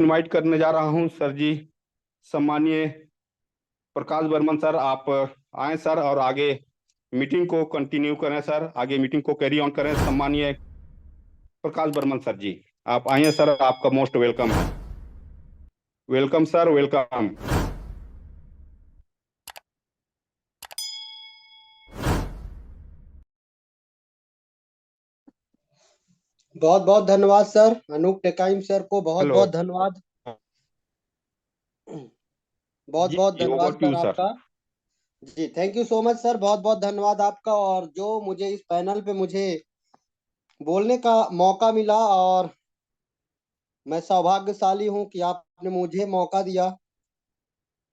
Invite करने जा रहा हूं सर जी। सम्मानीय प्रकाश बर्मन सर, आप आए सर और आगे मीटिंग को कंटिन्यू करें सर, आगे मीटिंग को कैरी ऑन करें। सम्मानीय प्रकाश बर्मन सर जी, आप आइए सर, आपका मोस्ट वेलकम है। Welcome sir, welcome. बहुत बहुत धन्यवाद सर। अनूप टेकाइम सर को बहुत हेलो बहुत धन्यवाद। बहुत जी, बहुत धन्यवाद over to sir you sir. आपका। जी thank you so much sir, बहुत बहुत धन्यवाद आपका। और जो मुझे इस पैनल पे मुझे बोलने का मौका मिला, और मैं सौभाग्यशाली हूं कि आपने मुझे मौका दिया।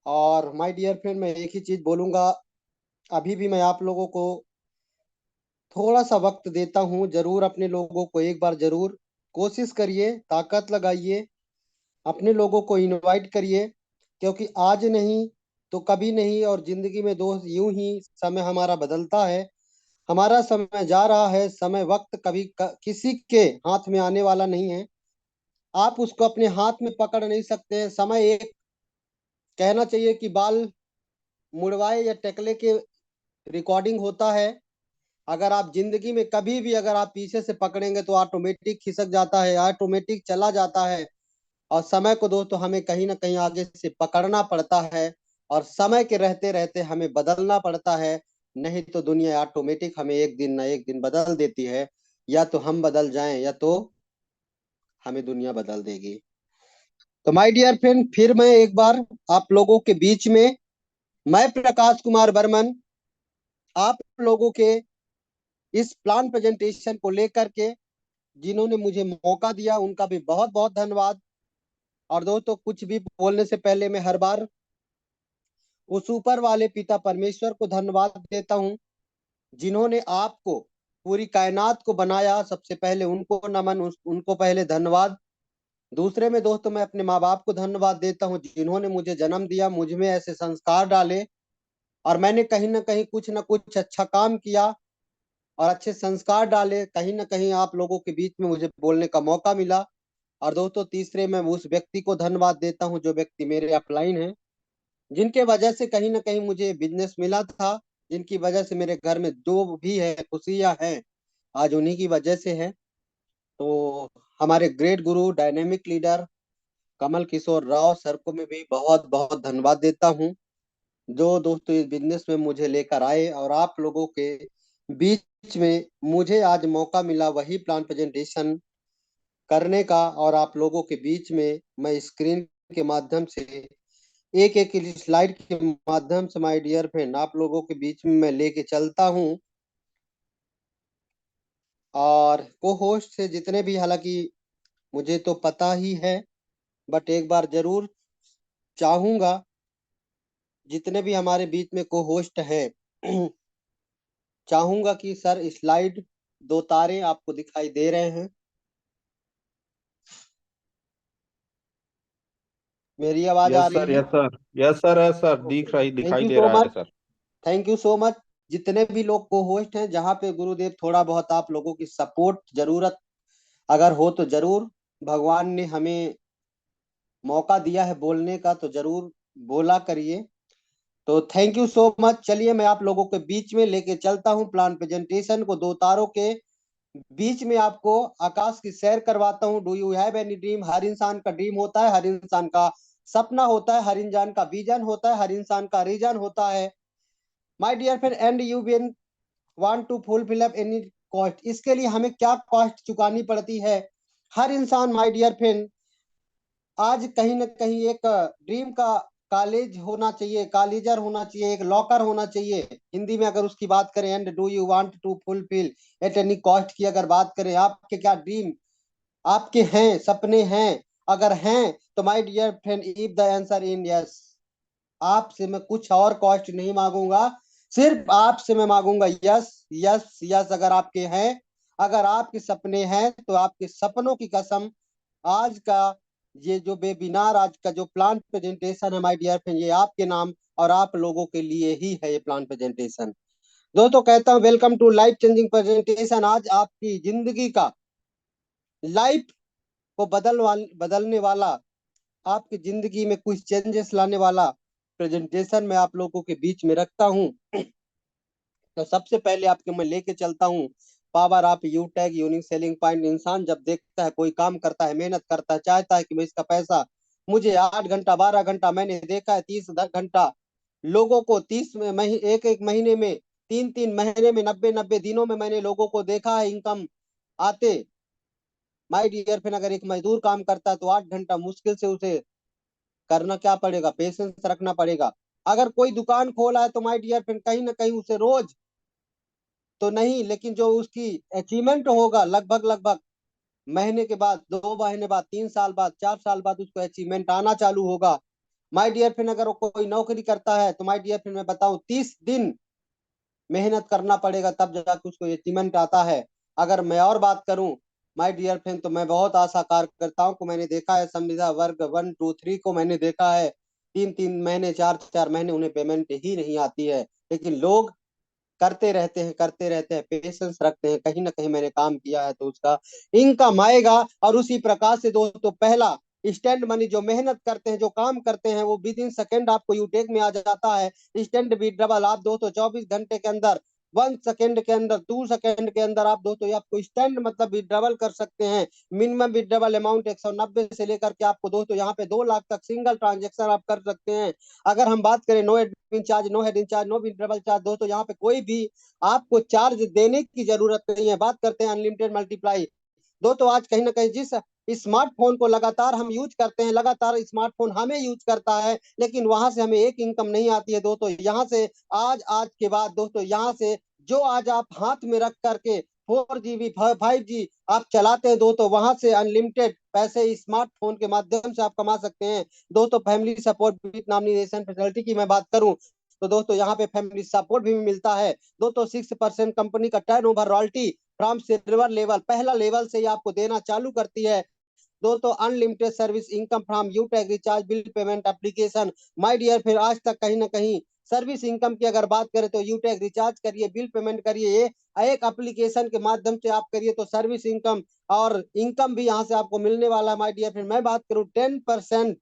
और माय डियर फ्रेंड, मैं एक ही चीज बोलूंगा, अभी भी मैं आप लोगों को थोड़ा सा वक्त देता हूं। जरूर अपने लोगों को एक बार जरूर कोशिश करिए, ताकत लगाइए, अपने लोगों को इनवाइट करिए, क्योंकि आज नहीं तो कभी नहीं। और जिंदगी में दोस्त यूं ही समय हमारा बदलता है, हमारा समय जा रहा है। समय वक्त कभी किसी के हाथ में आने वाला नहीं है, आप उसको अपने हाथ में पकड़ नहीं सकते हैं। समय एक कहना चाहिए कि बाल मुड़वाए या टकले के रिकॉर्डिंग होता है। अगर आप जिंदगी में कभी भी अगर आप पीछे से पकड़ेंगे तो ऑटोमेटिक खिसक जाता है, ऑटोमेटिक चला जाता है। और समय को दोस्तों हमें कहीं ना कहीं आगे से पकड़ना पड़ता है, और समय के रहते रहते हमें बदलना पड़ता है। नहीं तो दुनिया ऑटोमेटिक हमें एक दिन ना एक दिन बदल देती है। या तो हम बदल जाएं या तो हमें दुनिया बदल देगी। तो माय डियर फ्रेंड, फिर मैं एक बार आप लोगों के बीच में, मैं प्रकाश कुमार बर्मन, आप लोगों के इस प्लान प्रेजेंटेशन को लेकर के जिन्होंने मुझे मौका दिया उनका भी बहुत बहुत धन्यवाद। और दोस्तों, कुछ भी बोलने से पहले मैं हर बार उस ऊपर वाले पिता परमेश्वर को धन्यवाद देता हूं, जिन्होंने आपको, पूरी कायनात को बनाया। सबसे पहले उनको नमन, उनको पहले धन्यवाद। दूसरे में दोस्तों मैं अपने माँ बाप को धन्यवाद देता हूँ, जिन्होंने मुझे जन्म दिया, मुझ में ऐसे संस्कार डाले, और मैंने कहीं ना कहीं कुछ ना कुछ अच्छा काम किया और अच्छे संस्कार डाले। कहीं ना कहीं आप लोगों के बीच में मुझे बोलने का मौका मिला। और दोस्तों तीसरे मैं उस व्यक्ति को धन्यवाद देता हूँ, जो व्यक्ति मेरे अपलाइन है, जिनके वजह से कहीं ना कहीं मुझे बिजनेस मिला था, जिनकी वजह से मेरे घर में जो भी है खुशियां हैं, आज उन्हीं की वजह से है। तो हमारे ग्रेट गुरु, dynamic leader Kamal Kishore Rao sir को मैं भी बहुत बहुत धन्यवाद देता हूँ, जो दोस्तों इस बिजनेस में मुझे लेकर आए। और आप लोगों के बीच में मुझे आज मौका मिला वही प्लान प्रेजेंटेशन करने का। और आप लोगों के बीच में मैं स्क्रीन के माध्यम से, एक एक स्लाइड के माध्यम से माय डियर फ्रेंड आप लोगों के बीच में मैं लेके चलता हूं। और को होस्ट से जितने भी, हालांकि मुझे तो पता ही है, बट एक बार जरूर चाहूंगा, जितने भी हमारे बीच में को होस्ट है चाहूंगा कि सर स्लाइड दो तारे आपको दिखाई दे रहे हैं, मेरी आवाज आ यस रही सर, है? Yes sir, yes sir, yes sir, okay, thank दिखाई यू दे सो रहा है much. Sir. Thank you so much. जितने भी लोग को होस्ट हैं, जहाँ पे गुरुदेव थोड़ा बहुत आप लोगों की सपोर्ट जरूरत अगर हो तो जरूर, भगवान ने हमें मौका दिया है बोलने का तो जरूर बोला करिए। तो थैंक यू सो मच। चलिए मैं आप लोगों के बीच में लेके चलता हूँ प्लान प्रेजेंटेशन को, दो तारों के बीच में आपको आकाश की सैर करवाता हूँ। Do you have any dream? हर इंसान का ड्रीम होता है, हर इंसान का सपना होता है, हर इंसान का विजन होता है, हर इंसान का रीजन होता है। My dear friend, and you win want to fulfil up any cost. इसके लिए हमें क्या कॉस्ट चुकानी पड़ती है? हर इंसान माय डियर फ्रेंड आज कहीं ना कहीं एक ड्रीम का कॉलेज होना चाहिए, कॉलेजर होना चाहिए, एक लॉकर होना चाहिए। हिंदी में अगर उसकी बात करें, and do you want to fulfil at any cost की अगर बात करें, आपके क्या ड्रीम आपके हैं, सपने हैं? अगर हैं तो my dear friend, if the answer in yes, आपसे मैं कुछ और कॉस्ट नहीं मांगूंगा, सिर्फ आपसे मैं मांगूंगा यस। यस यस, अगर आपके हैं, अगर आपके सपने हैं, तो आपके सपनों की कसम, आज का ये जो वेबिनार, आज का जो प्लान प्रेजेंटेशन है माय डियर फ्रेंड, ये आपके नाम और आप लोगों के लिए ही है ये प्लान प्रेजेंटेशन। दोस्तों कहता हूँ welcome to life changing presentation. आज आपकी जिंदगी का, लाइफ को बदलने वाला आपकी जिंदगी में कुछ चेंजेस लाने वाला प्रेजेंटेशन मैं आप लोगों के बीच में रखता हूँ। तो सबसे पहले आपके मैं लेके चलता हूँ power of you tag unique selling point. इंसान जब देखता है कोई काम करता है, मेहनत करता है, चाहता है कि मैं इसका पैसा, मुझे 8 घंटा 12 घंटा, मैंने देखा है 30 घंटा लोगों को, एक एक महीने में, 3 3 महीने में, 90 90 दिनों में मैंने लोगों को देखा है इनकम आते। माय डियर फ्रेंड, अगर एक मजदूर काम करता है तो 8 घंटा मुश्किल से उसे करना क्या पड़ेगा, पेशेंस रखना पड़ेगा। अगर कोई दुकान खोला है तो माय डियर फ्रेंड कहीं ना कहीं उसे रोज तो नहीं, लेकिन जो उसकी अचीवमेंट होगा लगभग लगभग महीने के बाद, 2 महीने बाद, 3 साल बाद, 4 साल बाद उसको अचीवमेंट आना चालू होगा। माय डियर फ्रेंड, अगर वो कोई नौकरी करता है तो माय डियर फ्रेंड मैं बताऊं 30 दिन मेहनत करना पड़ेगा तब जाके उसको अचीवमेंट आता है। अगर मैं और बात करूं माय डियर फ्रेंड, तो मैं बहुत आशा कार्यकर्ताओं को मैंने देखा है, संविदा वर्ग 1 2 3 को मैंने देखा है, 3 3 महीने 4 4 महीने उन्हें पेमेंट ही नहीं आती है, लेकिन लोग करते रहते हैं, करते रहते हैं, पेशेंस रखते हैं, कहीं ना कहीं मैंने काम किया है तो उसका इनकम आएगा। और उसी प्रकार से दोस्तों, पहला स्टैंड मनी, जो मेहनत करते हैं, जो काम करते हैं, वो विद इन सेकेंड आपको यूटेक में आ जाता है। स्टैंड विड्रॉवल आप दोस्तों 24 घंटे के अंदर, 1 सेकेंड के अंदर, 2 सेकेंड के अंदर आप दोस्तों आपको स्टैंड मतलब विड्रॉवल कर सकते हैं। मिनिमम विड्रॉवल अमाउंट 190 से लेकर के आपको दोस्तों यहाँ पे 2 लाख तक सिंगल ट्रांजेक्शन आप कर सकते हैं। अगर हम बात करें no admin charge, no head charge, no withdrawal charge, दोस्तों यहाँ पे कोई भी आपको चार्ज देने की जरूरत नहीं है। बात करते हैं अनलिमिटेड मल्टीप्लाई, दोस्तों आज कहीं ना कहीं जिस स्मार्टफोन को लगातार हम यूज करते हैं, लगातार स्मार्टफोन हमें यूज करता है, लेकिन वहां से हमें एक इनकम नहीं आती है दोस्तों। यहाँ से आज आज के बाद दोस्तों, यहाँ से जो आज आप हाथ में रख करके 4 GB 5G आप चलाते हैं दोस्तों, वहां से अनलिमिटेड पैसे स्मार्टफोन के माध्यम से आप कमा सकते हैं दोस्तों। Family support with nomination facility की मैं बात करूं तो दोस्तों यहाँ पे फैमिली सपोर्ट भी मिलता है दोस्तों। 6% कंपनी का turnover royalty from silver level, पहला लेवल से ही आपको देना चालू करती है दोस्तों। Unlimited service income from U tag recharge bill payment application. My dear, फिर आज तक कहीं ना कहीं सर्विस इनकम की अगर बात करें तो यू टैग रिचार्ज करिए, बिल पेमेंट करिए, ये एक एप्लीकेशन के माध्यम से आप करिए तो सर्विस इनकम और इनकम भी यहाँ से आपको मिलने वाला है। माय डियर, फिर मैं बात करूँ 10%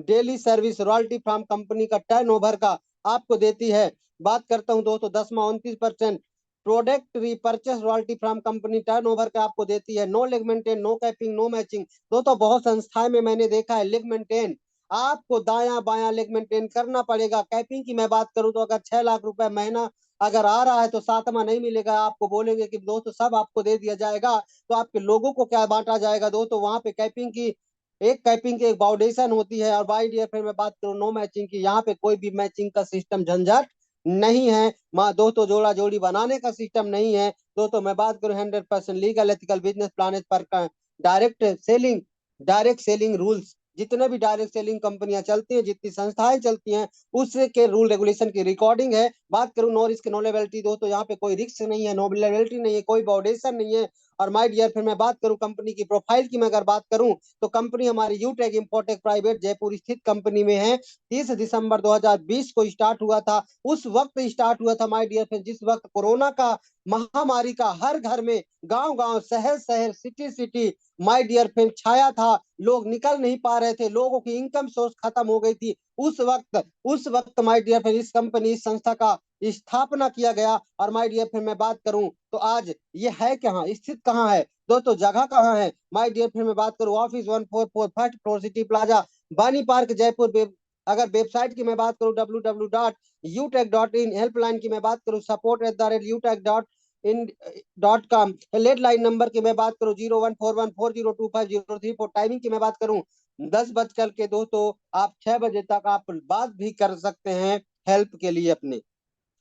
daily service royalty from company का टर्नओवर का आपको देती है। बात करता हूं दोस्तों 10वां 29% product repurchase royalty from company turnover का आपको देती है। No leg maintain, no capping, no matching, दोस्तों बहुत संस्थाएं में मैंने देखा है लेग मेंटेन आपको दाया बाया लेग मेंटेन करना पड़ेगा। कैपिंग की मैं बात करूं तो अगर 6 लाख रुपए महीना अगर आ रहा है तो 7वां नहीं मिलेगा, आपको बोलेंगे कि दोस्तों सब आपको दे दिया जाएगा, तो आपके लोगों को क्या बांटा जाएगा दोस्तों। वहां पे कैपिंग की एक कैपिंग की एक बाउंडेशन होती है। और बाई डियर फिर मैं बात करूँ नो मैचिंग की, यहाँ पे कोई भी मैचिंग का सिस्टम झंझट नहीं है। माँ दोस्तों जोड़ा जोड़ी बनाने का सिस्टम नहीं है दोस्तों। मैं बात करूँ 100% लीगल एथिकल बिजनेस प्लान पर direct selling, direct selling rules, जितने भी डायरेक्ट सेलिंग कंपनियां चलती हैं, जितनी संस्थाएं चलती हैं, उसके रूल रेगुलेशन की रिकॉर्डिंग है। बात करूं नो रिस्क नो लेवलिटी, दोस्तों यहाँ पे कोई रिस्क नहीं है, नो लेवलिटी नहीं है, कोई बाउंडेशन नहीं है। और माय डियर फिर मैं बात करूं कंपनी की प्रोफाइल की, मैं अगर बात करूं तो कंपनी हमारी यूटेक इंपोर्टेक प्राइवेट जयपुर स्थित कंपनी में है। 30 दिसंबर 2020 को स्टार्ट हुआ था। उस वक्त स्टार्ट हुआ था माय डियर फ्रेंड जिस वक्त कोरोना का महामारी का हर घर में, गांव गांव, शहर शहर, city city my dear friend छाया था। लोग निकल नहीं पा रहे थे, लोगों की इनकम सोर्स खत्म हो गई थी। उस वक्त माय डियर फ्रेंड इस कंपनी, इस संस्था का स्थापना किया गया। और माय डियर फ्रेंड मैं बात करूं तो आज ये है कहाँ, स्थित कहाँ है दोस्तों, जगह कहाँ है। माय डियर फ्रेंड मैं बात करूं office 144 first floor city plaza बानी पार्क जयपुर। अगर वेबसाइट की मैं बात करूं www.utech.in, हेल्पलाइन की मैं बात करूं support@utech.in.com, लेड लाइन नंबर की मैं बात करूं 0141402503। टाइमिंग की मैं बात करूं 10 बज कर के दोस्तों आप 6 बजे तक आप बात भी कर सकते हैं हेल्प के लिए अपने।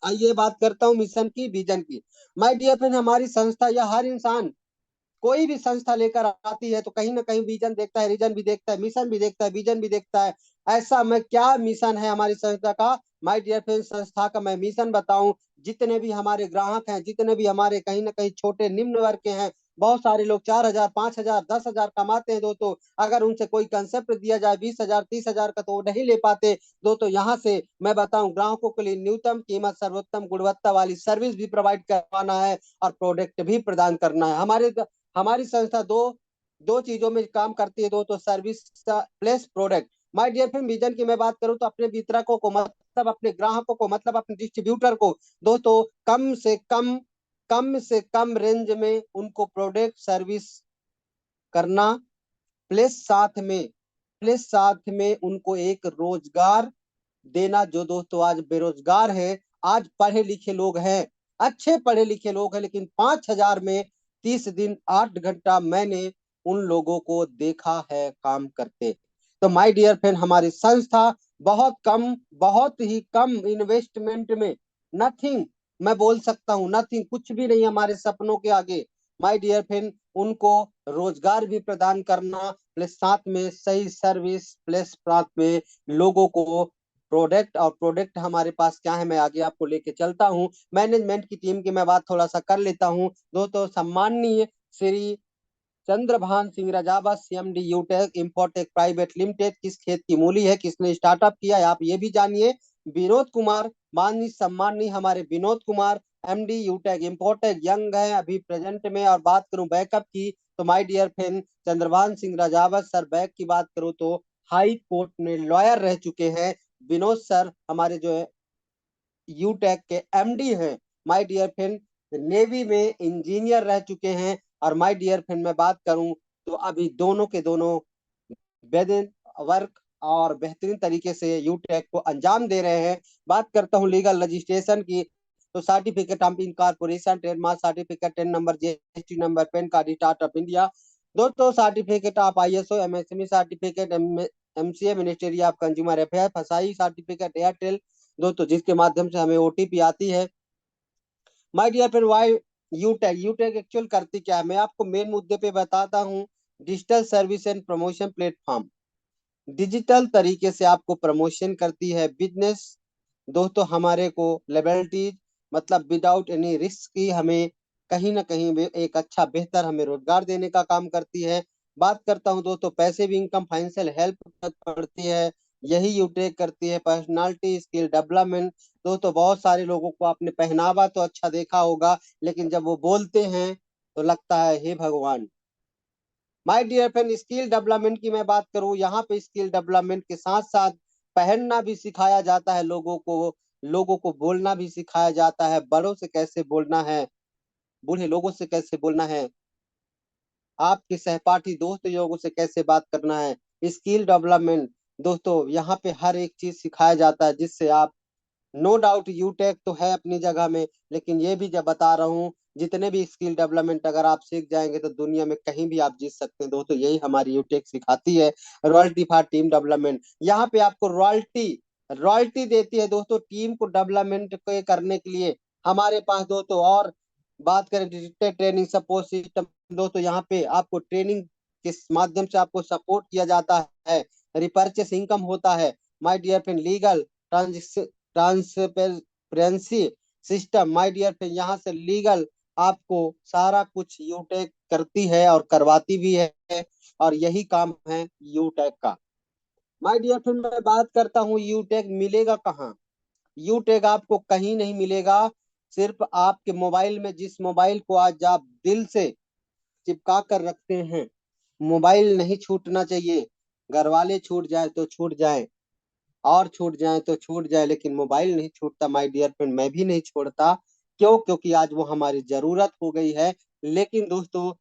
आइए बात करता हूँ मिशन की, विजन की। माय डियर फ्रेंड, हमारी संस्था या हर इंसान कोई भी संस्था लेकर आती है तो कहीं ना कहीं विजन देखता है, रीजन भी देखता है, मिशन भी देखता है, विजन भी देखता है। ऐसा मैं क्या मिशन है हमारी संस्था का, माय डियर फ्रेंड संस्था का मैं मिशन बताऊं। जितने भी हमारे ग्राहक हैं, जितने भी हमारे कहीं ना कहीं छोटे निम्न वर्ग के हैं, बहुत सारे लोग 4,000 5,000 10,000 कमाते हैं दोस्तों। अगर उनसे कोई कंसेप्ट दिया जाए 20,000 30,000 का तो वो नहीं ले पाते दोस्तों। यहाँ से मैं बताऊं ग्राहकों के लिए न्यूनतम कीमत, सर्वोत्तम गुणवत्ता वाली सर्विस भी प्रोवाइड करवाना है और प्रोडक्ट भी प्रदान करना है। हमारी संस्था दो दो चीजों में काम करती है दोस्तों, service plus product. My dear friend, vision की मैं बात करूं तो अपने वितरकों को, मतलब अपने ग्राहकों को, मतलब अपने डिस्ट्रीब्यूटर को दोस्तों कम से कम रेंज में उनको प्रोडक्ट सर्विस करना, प्लस साथ में उनको एक रोजगार देना। जो दोस्तों आज बेरोजगार है, आज पढ़े लिखे लोग हैं, अच्छे पढ़े लिखे लोग हैं, लेकिन 5,000 में 30 दिन 8 घंटा मैंने उन लोगों को देखा है काम करते। तो माय डियर फ्रेंड, हमारी संस्था बहुत ही कम इन्वेस्टमेंट में, नथिंग, मैं बोल सकता हूँ नथिंग, कुछ भी नहीं हमारे सपनों के आगे। माय डियर फ्रेंड, उनको रोजगार भी प्रदान करना, प्लस साथ में सही सर्विस, प्लस साथ में लोगों को प्रोडक्ट, और प्रोडक्ट हमारे पास क्या है मैं आगे आपको लेके चलता हूँ। मैनेजमेंट की टीम की मैं बात थोड़ा सा कर लेता हूँ दोस्तों। सम्माननीय Shri Chandrabhan Singh रजावा, CMD यूटेक infotech private limited, किस खेत की मूली है, किसने स्टार्टअप किया है, आप ये भी जानिए। विनोद कुमार, माननीय सम्माननीय हमारे Vinod Kumar, MD यूटेक infotech, young है अभी प्रेजेंट में। और बात करूं बैकअप की, तो my dear friend Chandrabhan Singh Rajawat sir back की बात करूं तो हाई कोर्ट में लॉयर रह चुके हैं। विनोद सर हमारे जो है यूटेक के एमडी हैं। माय डियर फ्रेंड नेवी में इंजीनियर रह चुके हैं। और माय डियर फ्रेंड मैं बात करूं तो अभी दोनों के दोनों बेहतरीन वर्क और बेहतरीन तरीके से यूटेक को अंजाम दे रहे हैं। बात करता हूं लीगल रजिस्ट्रेशन की, तो certificate of incorporation, trademark certificate, 10 number G S T number, PAN card, start of India, दोस्तों certificate of I S O, M S M E certificate, M C A, ministry of consumer affair, FSSAI certificate, Airtel, दोस्तों जिसके माध्यम से हमें ओटीपी आती है। My dear friend, why Utech actual करती क्या है, मैं आपको मेन मुद्दे पे बताता हूँ। Digital service and promotion platform, digital तरीके से आपको प्रमोशन करती है बिजनेस। दोस्तों हमारे को लेबलिटीज, मतलब विदाउट एनी रिस्क की, हमें कहीं ना कहीं एक अच्छा बेहतर हमें रोजगार देने का काम करती है। बात करता हूं दोस्तों पैसिव इनकम, फाइनेंशियल हेल्प करती है, यही यूटेक करती है। पर्सनालिटी स्किल डेवलपमेंट, दोस्तों बहुत सारे लोगों को आपने पहनावा तो अच्छा देखा होगा, लेकिन जब वो बोलते हैं तो लगता है हे भगवान। My dear friend, skill development की मैं बात करूं, यहाँ पे स्किल डेवलपमेंट के साथ साथ पहनना भी सिखाया जाता है लोगों को बोलना भी सिखाया जाता है, बड़ों से कैसे बोलना है, बूढ़े लोगों से कैसे बोलना है, आपके सहपाठी दोस्त लोगों से कैसे बात करना है। स्किल डेवलपमेंट दोस्तों यहाँ पे हर एक चीज सिखाया जाता है, जिससे आप, नो डाउट यूटेक तो है अपनी जगह में, लेकिन ये भी जब बता रहा हूँ, जितने भी स्किल डेवलपमेंट अगर आप सीख जाएंगे तो दुनिया में कहीं भी आप जीत सकते हैं दोस्तों, यही हमारी यूटेक सिखाती है। रॉयल्टी फॉर टीम डेवलपमेंट, यहाँ पे आपको रॉयल्टी रॉयल्टी देती है दोस्तों टीम को डेवलपमेंट करने के लिए। हमारे पास दोस्तों, और बात करें डिजिटल ट्रेनिंग सपोर्ट सिस्टम, दोस्तों यहाँ पे आपको ट्रेनिंग के माध्यम से आपको सपोर्ट किया जाता है, रिपर्चेस इनकम होता है। My dear friend legal transparency system, my dear friend यहाँ से लीगल आपको सारा कुछ यूटेक करती है और करवाती भी है, और यही काम है यूटेक का। माय डियर फ्रेंड मैं बात करता हूँ यूटेक मिलेगा कहाँ। यूटेक आपको कहीं नहीं मिलेगा, सिर्फ आपके मोबाइल में, जिस मोबाइल को आज आप दिल से चिपका कर रखते हैं। मोबाइल नहीं छूटना चाहिए, घर वाले छूट जाए तो छूट जाए, और छूट जाए तो छूट जाए, लेकिन मोबाइल नहीं छूटता माय डियर फ्रेंड, मैं भी नहीं छोड़ता। क्यों? क्योंकि आज वो हमारी जरूरत हो गई है। लेकिन दोस्तों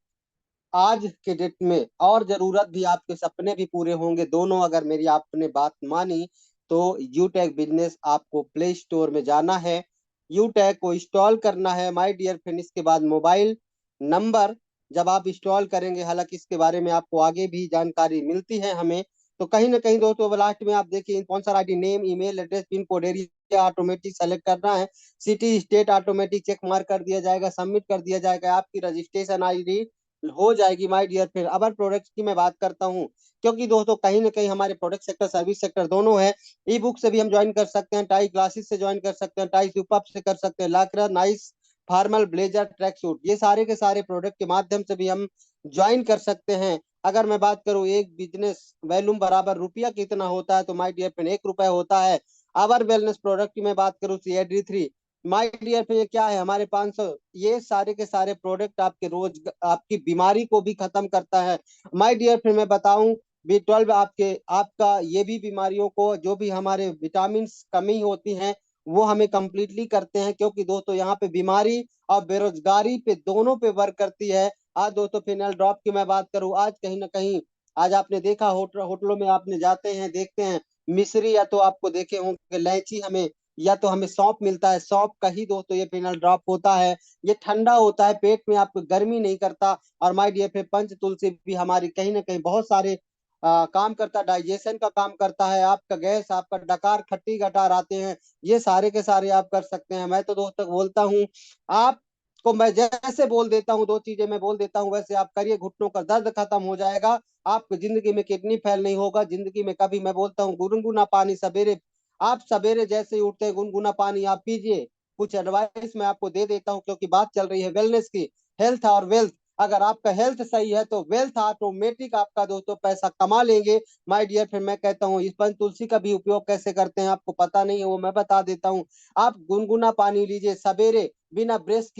आज के डेट में और जरूरत भी, आपके सपने भी पूरे होंगे दोनों, अगर मेरी आपने बात मानी तो यूटेक बिजनेस आपको प्ले स्टोर में जाना है, यूटेक को इंस्टॉल करना है माय डियर फ्रेंड। इसके बाद मोबाइल नंबर जब आप इंस्टॉल करेंगे, हालांकि इसके बारे में आपको आगे भी जानकारी मिलती है हमें, तो कहीं ना कहीं दोस्तों लास्ट में आप देखिए sponsor ID, name, email address, pin code, area automatic select करना है, city state automatic check mark कर दिया जाएगा, सबमिट कर दिया जाएगा, आपकी रजिस्ट्रेशन आईडी हो जाएगी माय डियर फ्रेंड। अब प्रोडक्ट्स की मैं बात करता हूँ, क्योंकि दोस्तों कहीं ना कहीं हमारे प्रोडक्ट सेक्टर सर्विस सेक्टर दोनों है। ई बुक से भी हम ज्वाइन कर सकते हैं, टाई क्लासेस से ज्वाइन कर सकते हैं, टाई सुपअप से कर सकते हैं, लाकरा nice formal blazer track suit, ये सारे के सारे प्रोडक्ट के माध्यम से भी हम ज्वाइन कर सकते हैं। अगर मैं बात करूं एक बिजनेस वैल्यूम बराबर रुपया कितना होता है, तो माय डियर फ्रेंड 1 रुपया होता है। अवर वेलनेस प्रोडक्ट की मैं बात करूं CAD3, माय डियर फ्रेंड ये क्या है, हमारे 500, ये सारे के सारे प्रोडक्ट आपके रोज आपकी बीमारी को भी खत्म करता है। माय डियर फ्रेंड मैं बताऊं B12 आपका ये भी बीमारियों को, जो भी हमारे विटामिन कमी होती हैं वो हमें कंप्लीटली करते हैं, क्योंकि दोस्तों यहाँ पे बीमारी और बेरोजगारी पे दोनों पे वर्क करती है। आज दोस्तों फिनाइल ड्रॉप की मैं बात करूं, आज कहीं ना कहीं आज आपने देखा होटलों में आपने जाते हैं देखते हैं मिश्री, या तो आपको देखे होंगे इलायची, हमें या तो हमें सौंफ मिलता है, सौंफ का ही दोस्तों ये फिनाइल ड्रॉप होता है। ये ठंडा होता है, पेट में आपको गर्मी नहीं करता। और माय डियर फ्रेंड, पंच तुलसी भी हमारी कहीं ना कहीं बहुत सारे काम करता है, डाइजेशन का काम करता है, आपका गैस, आपका डकार, खट्टी गटार आते हैं, ये सारे के सारे आप कर सकते हैं। मैं तो दोस्तों बोलता हूँ, आपको मैं जैसे बोल देता हूँ, दो चीजें मैं बोल देता हूँ वैसे आप करिए, घुटनों का दर्द खत्म हो जाएगा, आपको जिंदगी में किडनी फेल नहीं होगा, जिंदगी में कभी, मैं बोलता हूँ गुनगुना पानी सवेरे, आप सवेरे जैसे ही उठते हैं गुनगुना पानी आप पीजिए। कुछ एडवाइस मैं आपको दे देता हूँ, क्योंकि बात चल रही है वेलनेस की, हेल्थ और वेल्थ। अगर आपका हेल्थ सही है तो वेल्थ ऑटोमेटिक आपका दोस्तों पैसा कमा लेंगे। माय डियर फ्रेंड, मैं कहता हूँ इस पंच तुलसी का भी उपयोग कैसे करते हैं आपको पता नहीं है, वो मैं बता देता हूँ। आप गुनगुना पानी लीजिए सवेरे, बिना ब्रश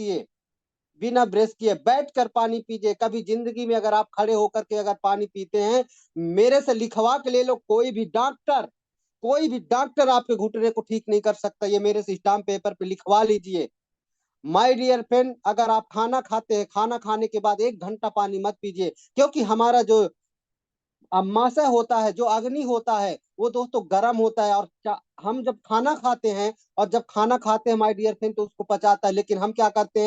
किए बैठ कर पानी पीजिए। कभी जिंदगी में अगर आप खड़े होकर के अगर पानी पीते हैं, मेरे से लिखवा के ले लो, कोई भी डॉक्टर आपके घुटने को ठीक नहीं कर सकता, ये मेरे से स्टाम्प पेपर पे लिखवा लीजिए। माय डियर फ्रेंड, अगर आप खाना खाते हैं, खाना खाने के बाद 1 घंटा पानी मत पीजिए, क्योंकि हमारा जो अमाशय होता है, जो अग्नि होता है, वो दोस्तों गर्म होता है। और क्या, हम जब खाना खाते हैं, और जब खाना खाते हैं माय डियर फ्रेंड, तो उसको पचाता है, लेकिन हम क्या करते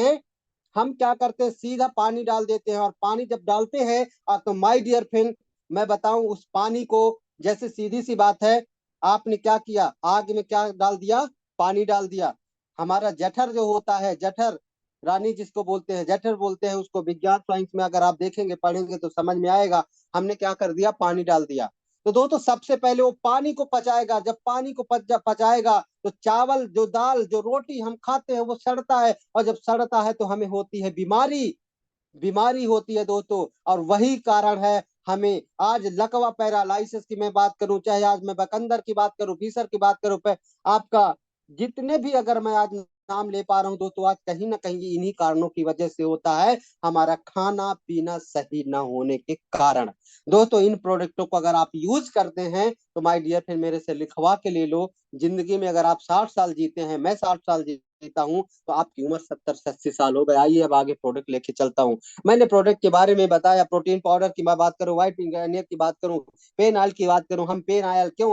हैं, सीधा पानी डाल देते हैं। और पानी जब डालते हैं तो माय डियर फ्रेंड, मैं बताऊं उस पानी को, जैसे सीधी सी बात है, आपने क्या किया, आग में क्या डाल दिया, पानी डाल दिया। हमारा जठर जो होता है, जठर रानी जिसको बोलते हैं, जठर बोलते हैं उसको, विज्ञान साइंस में अगर आप देखेंगे पढ़ेंगे तो समझ में आएगा। हमने क्या कर दिया, पानी डाल दिया। तो दोस्तों सबसे पहले वो पानी को पचाएगा, जब पानी को पचाएगा तो चावल, जो दाल, जो रोटी हम खाते हैं वो सड़ता है, और जब सड़ता है तो हमें होती है बीमारी, बीमारी होती है दोस्तों। और वही कारण है हमें आज लकवा पैरालाइसिस की मैं बात करूं, चाहे आज मैं बकंदर की बात करूं, बीसर की बात करूं, आपका जितने भी अगर मैं आज नाम ले पा रहा हूं दोस्तों, आज कहीं ना कहीं इन्हीं कारणों की वजह से होता है, हमारा खाना पीना सही ना होने के कारण। दोस्तों इन प्रोडक्टों को अगर आप यूज करते हैं तो माय डियर फिर मेरे से लिखवा के ले लो, जिंदगी में अगर आप 60 साल जीते हैं, मैं 60 साल जीता हूं, तो आपकी उम्र 70 से 80 साल हो गई। आइए अब आगे प्रोडक्ट लेके चलता हूँ। मैंने प्रोडक्ट के बारे में बताया, प्रोटीन पाउडर की मैं बात करूं, व्हाइट इंग्रेडिएंट की बात करूं, पेन ऑयल की बात करूं, हम पेन ऑयल क्यों,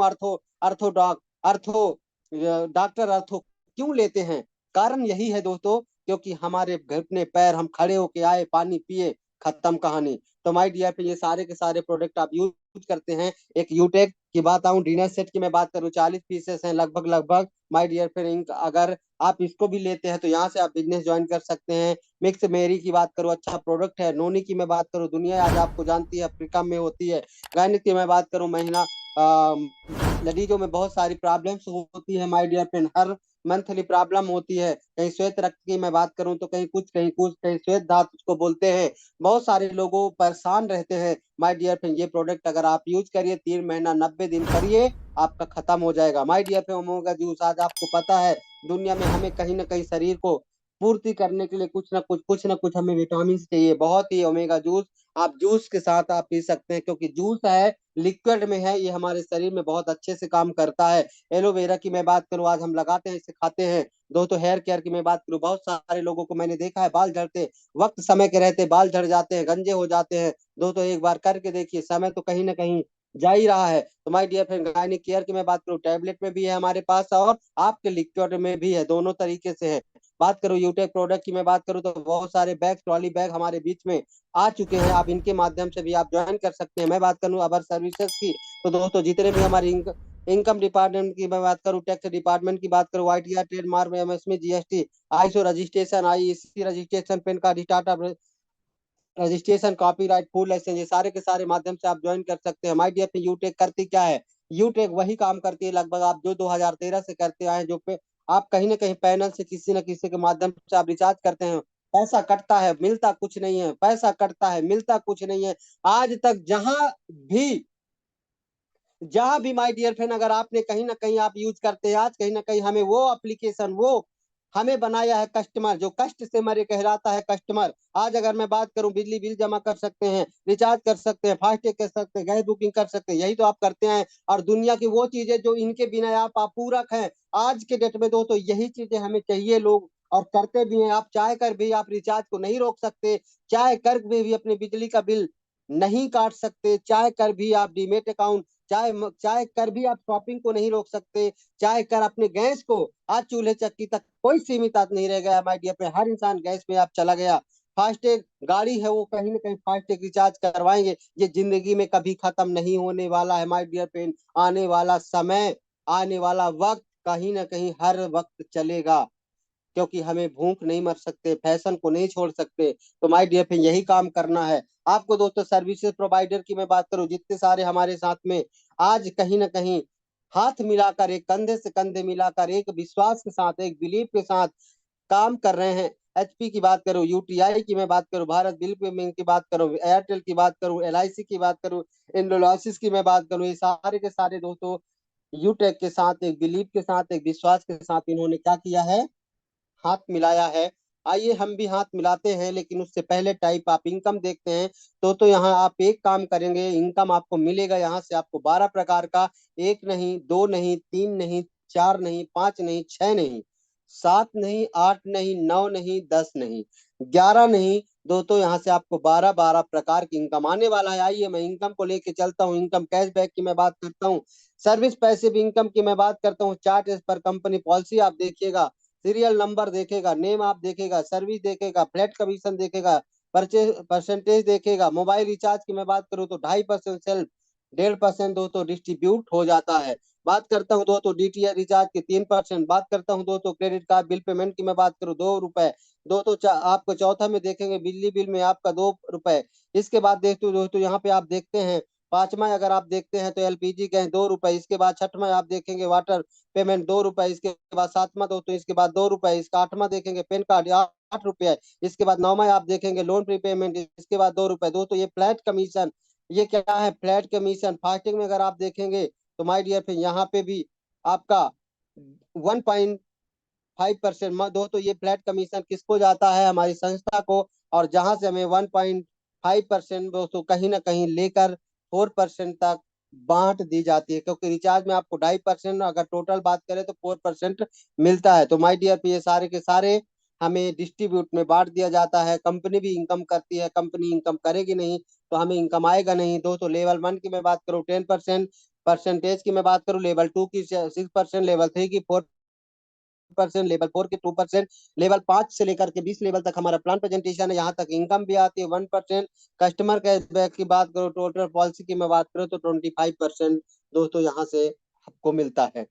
डॉक्टर अर्थो क्यों लेते हैं, कारण यही है दोस्तों, क्योंकि हमारे घुटने पैर, हम खड़े होके आए, पानी पिए, खत्म कहानी। तो माय डियर पे ये सारे के सारे प्रोडक्ट आप यूज करते हैं। एक यूटेक की बात आऊं, डिनर सेट की मैं बात करूं, 40 पीसेस हैं लगभग लगभग। माय डियर फ्रेंड, अगर आप इसको भी लेते हैं तो यहाँ से आप बिजनेस ज्वाइन कर सकते हैं। मिक्स मेरी की बात करूं, अच्छा प्रोडक्ट है। नोनी की मैं बात करूं, दुनिया आज आपको जानती है अफ्रीका में होती है। गायनिक की मैं बात करूं, महिला लेडीजों में बहुत सारी प्रॉब्लम्स होती है माय डियर फ्रेंड, हर मंथली प्रॉब्लम होती है। कहीं श्वेत रक्त की मैं बात करूं तो कहीं कुछ, कहीं कुछ, कहीं श्वेत धातु उसको बोलते हैं, बहुत सारे लोगों परेशान रहते हैं। माय डियर फ्रेंड, ये प्रोडक्ट अगर आप यूज करिए, 3 महीना 90 दिन करिए, आपका खत्म हो जाएगा। My dear friend, omega juice, आज आपको पता है दुनिया में हमें कहीं ना कहीं शरीर को पूर्ति करने के लिए कुछ ना कुछ हमें विटामिन चाहिए, बहुत ही ओमेगा जूस आप जूस के साथ आप पी सकते हैं, क्योंकि जूस है, लिक्विड में है, ये हमारे शरीर में बहुत अच्छे से काम करता है। एलोवेरा की मैं बात करूं, आज हम लगाते हैं, इसे खाते हैं। दोस्तों हेयर केयर की मैं बात करूं, बहुत सारे लोगों को मैंने देखा है बाल झड़ते, वक्त समय के रहते बाल झड़ जाते हैं, गंजे हो जाते हैं। दोस्तों एक बार करके देखिए, समय तो कहीं ना कहीं जा ही रहा है। तो my dear friend, gynaec care की मैं बात करूं, टैबलेट में भी है हमारे पास, और आपके लिक्विड में भी है, दोनों तरीके से है। बात करूं यूटेक प्रोडक्ट की मैं बात करूं, तो बहुत सारे बैग, ट्रॉली बैग हमारे बीच में आ चुके हैं, आप इनके माध्यम से भी आप ज्वाइन कर सकते हैं। मैं बात करूं अबर सर्विसेज की, तो दोस्तों जितने भी हमारी इनकम डिपार्टमेंट की मैं बात करूं, टैक्स डिपार्टमेंट की बात करूं, ITR, trademark, MSME, GST, ISO registration, IEC registration, PAN card, startup registration, copyright, full licence, ये सारे के सारे माध्यम से आप ज्वाइन कर सकते हैं। माय डियर पे यूटेक करती क्या है, यूटेक वही काम करती है लगभग आप जो 2013 से करते आए हैं, जो पे आप कहीं ना कहीं पैनल से किसी न किसी के माध्यम से आप रिचार्ज करते हैं, पैसा कटता है मिलता कुछ नहीं है, पैसा कटता है मिलता कुछ नहीं है। आज तक भी माय डियर फ्रेंड, अगर आपने कहीं ना कहीं आप यूज करते हैं, आज कहीं ना कहीं हमें वो एप्लीकेशन, वो हमें बनाया है कस्टमर, जो कष्ट से मरे कहलाता है कस्टमर। आज अगर मैं बात करूं, बिजली बिल जमा कर सकते हैं, रिचार्ज कर सकते हैं, फास्टैग कर सकते हैं, गैस बुकिंग कर सकते हैं, यही तो आप करते हैं। और दुनिया की वो चीजें जो इनके बिना आप अपूरक हैं, आज के डेट में दोस्तों यही चीजें हमें चाहिए लोग, और करते भी हैं। आप चाह कर भी आप रिचार्ज को नहीं रोक सकते, चाह कर भी अपने बिजली का बिल नहीं काट सकते, चाह कर भी आप डीमेट अकाउंट, चाहे कर भी आप शॉपिंग को नहीं रोक सकते, चाहे कर अपने गैस को, आज चूल्हे चक्की तक कोई सीमित नहीं रह गया माय डियर पे, हर इंसान गैस में आप चला गया। फास्टैग गाड़ी है वो कहीं ना कहीं फास्टैग रिचार्ज करवाएंगे, ये जिंदगी में कभी खत्म नहीं होने वाला है माय डियर फ्रेंड। आने वाला समय, आने वाला वक्त कहीं ना कहीं हर वक्त चलेगा, क्योंकि हमें भूख नहीं मर सकते, फैशन को नहीं छोड़ सकते। तो माय डियर फ्रेंड यही काम करना है आपको दोस्तों। सर्विसेज प्रोवाइडर की मैं बात करूं, जितने सारे हमारे साथ में आज कहीं ना कहीं हाथ मिलाकर, एक कंधे से कंधे मिलाकर, एक विश्वास के साथ, एक बिलीफ के साथ काम कर रहे हैं। एचपी की बात करूं, यूटीआई की मैं बात करूं, भारत बिल पेमेंट की बात करूं, एयरटेल की बात करूं, एलआईसी की बात करूं, इंडोलॉसिस की मैं बात करूं, ये सारे के सारे दोस्तों यूटेक के साथ, एक बिलीफ के साथ, एक विश्वास के साथ इन्होंने क्या किया है, हाथ मिलाया है। आइए हम भी हाथ मिलाते हैं, लेकिन उससे पहले टाइप आप इनकम देखते हैं। तो यहाँ आप एक काम करेंगे, इनकम आपको मिलेगा यहाँ से, आपको 12 प्रकार का, एक नहीं, दो नहीं, तीन नहीं, चार नहीं, पांच नहीं, छह नहीं, सात नहीं, आठ नहीं, नौ नहीं, 10 नहीं, 11 नहीं, दोस्तों यहाँ से आपको 12 12 प्रकार की इनकम आने वाला है। आइए मैं इनकम को लेके चलता हूँ। इनकम कैशबैक की मैं बात करता हूँ, सर्विस पैसिव इनकम की मैं बात करता हूँ। Chart as per company policy आप देखिएगा, सीरियल नंबर देखेगा, नेम आप देखेगा, सर्विस देखेगा, फ्लैट कमीशन देखेगा, परचेज परसेंटेज देखेगा। मोबाइल रिचार्ज की मैं बात करूँ तो 2.5% सेल्फ, 1.5% दोस्तों डिस्ट्रीब्यूट हो जाता है। बात करता हूँ दोस्तों डीटीएच रिचार्ज की 3%। बात करता हूँ दोस्तों क्रेडिट कार्ड बिल पेमेंट की मैं बात करूँ, 2 रुपए। दोस्तों आपको चौथा में देखेंगे बिजली बिल में आपका 2 रुपए। इसके बाद देखते हो दोस्तों, यहाँ पे आप देखते हैं पांचवा अगर आप देखते हैं तो एलपीजी गैस 2 रुपए। इसके बाद छठवां आप देखेंगे वाटर पेमेंट 2 रुपए। इसके बाद सातवां दोस्तों, इसके बाद 2 रुपए। इसका आठवां देखेंगे पेन कार्ड 8 रुपए। इसके बाद नौवां आप देखेंगे लोन प्रीपेमेंट, इसके बाद 2 रुपए। दोस्तों ये फ्लैट कमीशन, ये क्या है, फ्लैट कमीशन। फास्टिंग में अगर आप देखेंगे तो माय डियर फ्रेंड यहाँ पे भी आपका 1.5% दोस्तों ये फ्लैट कमीशन किसको जाता है, हमारी संस्था को। और जहां से हमें 1.5% दोस्तों कहीं ना कहीं लेकर 4% तक बांट दी जाती है, क्योंकि रिचार्ज में आपको 2.5%, अगर टोटल बात करें तो 4% मिलता है। तो माय डियर ये सारे के सारे हमें डिस्ट्रीब्यूट में बांट दिया जाता है। कंपनी भी इनकम करती है, कंपनी इनकम करेगी नहीं तो हमें इनकम आएगा नहीं। दोस्तों लेवल 1 की मैं बात करूँ 10% परसेंटेज की मैं बात करूँ, लेवल 2 की 6%, लेवल 3 की 4%, लेवल 4 की 2%, लेवल 5 से लेकर के 20 लेवल तक हमारा प्लान प्रेजेंटेशन है। यहाँ तक इनकम भी आती है 1%। कस्टमर कैशबैक की बात करो, टोटल पॉलिसी की मैं बात करूँ तो 25% दोस्तों यहाँ से आपको मिलता है।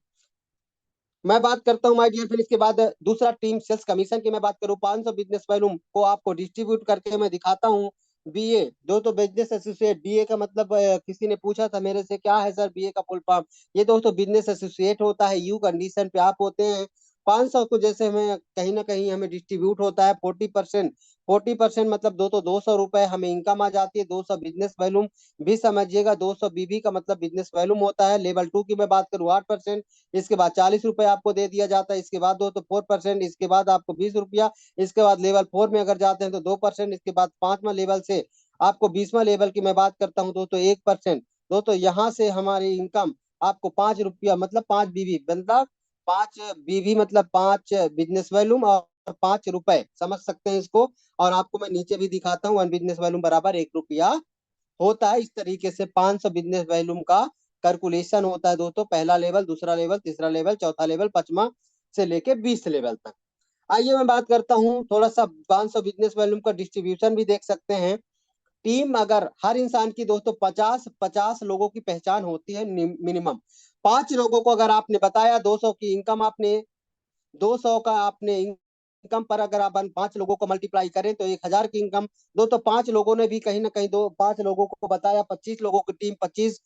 मैं बात करता हूँ माय डियर फ्रेंड, इसके बाद दूसरा टीम सेल्स कमीशन की मैं बात करूँ, 500 बिजनेस वॉल्यूम को आपको डिस्ट्रीब्यूट करके मैं दिखाता हूँ। बीए दोस्तों बिजनेस एसोसिएट, बीए का मतलब किसी ने पूछा था मेरे से क्या है सर बीए का फुल फॉर्म। ये दोस्तों बिजनेस एसोसिएट होता है, यू कंडीशन पे आप होते हैं। 500 को जैसे हमें कहीं ना कहीं हमें डिस्ट्रीब्यूट होता है 40%। 40% मतलब दोस्तों 200 रुपए हमें इनकम आ जाती है। 200 बिजनेस वॉल्यूम भी समझिएगा, 200 बीबी का मतलब बिजनेस वॉल्यूम होता है। लेवल 2 की मैं बात करूँ 8%। इसके बाद 40 रुपए आपको दे दिया जाता है। इसके बाद दो तो 4%, इसके बाद आपको 20 रुपया। इसके बाद लेवल 4 में अगर जाते हैं तो 2%। इसके बाद 5वां लेवल से आपको 20वां लेवल की मैं बात करता हूँ दोस्तों 1%। दोस्तों यहाँ से हमारी इनकम आपको 5 रुपया मतलब 5 बीबी, मतलब 5 बीबी मतलब 5 बिजनेस वॉल्यूम और 5 रुपए, समझ सकते हैं इसको। और आपको मैं नीचे भी दिखाता हूँ, 1 बिजनेस वॉल्यूम बराबर 1 रुपया होता है। इस तरीके से 500 बिजनेस वॉल्यूम का कैलकुलेशन होता है दोस्तों, पहला लेवल, दूसरा लेवल, तीसरा लेवल, चौथा लेवल, पांचवा से लेके 20 लेवल तक। आइए मैं बात करता हूँ थोड़ा सा 500 बिजनेस वॉल्यूम का डिस्ट्रीब्यूशन भी देख सकते हैं। टीम अगर हर इंसान की दोस्तों 50-50 लोगों की पहचान होती है मिनिमम। 5 लोगों को अगर आपने बताया 200 की इनकम, आपने 200 का आपने इनकम पर अगर आप 5 लोगों को मल्टीप्लाई करें तो 1,000 की इनकम। दो तो 5 लोगों ने भी कहीं ना कहीं दो 5 लोगों को बताया, 25 लोगों की टीम, 25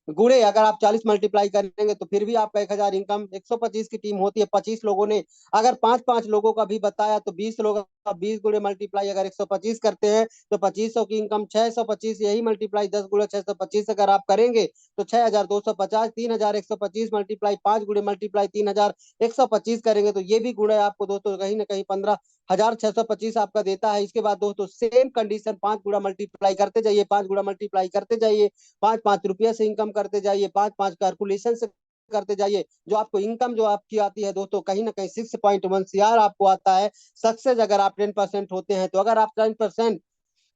गुणे अगर आप 40 मल्टीप्लाई करेंगे तो फिर भी आपका 1,000 इनकम। 125 की टीम होती है, 25 लोगों ने अगर 5-5 लोगों का भी बताया तो 20 लोग 20 गुणे मल्टीप्लाई अगर 125 करते हैं तो 2500 की इनकम 625, यही मल्टीप्लाई 10 गुणे 625 अगर आप करेंगे तो 6250, 3125 मल्टीप्लाई 5 गुणे मल्टीप्लाई 3125 करेंगे तो ये भी गुणे आपको दोस्तों कहीं ना कहीं 15,625 आपका देता है। इसके बाद दोस्तों सेम कंडीशन 5 गुणा मल्टीप्लाई करते जाइए, 5 गुणा मल्टीप्लाई करते जाइए, 5-5 रुपये से इनकम करते जाइए, 5-5 कैलकुलेशन से करते जाइए, जो आपको इनकम जो आपकी आती है दोस्तों कहीं ना कहीं 6.1 CR आपको आता है। सक्सेस अगर आप 10% होते हैं तो अगर आप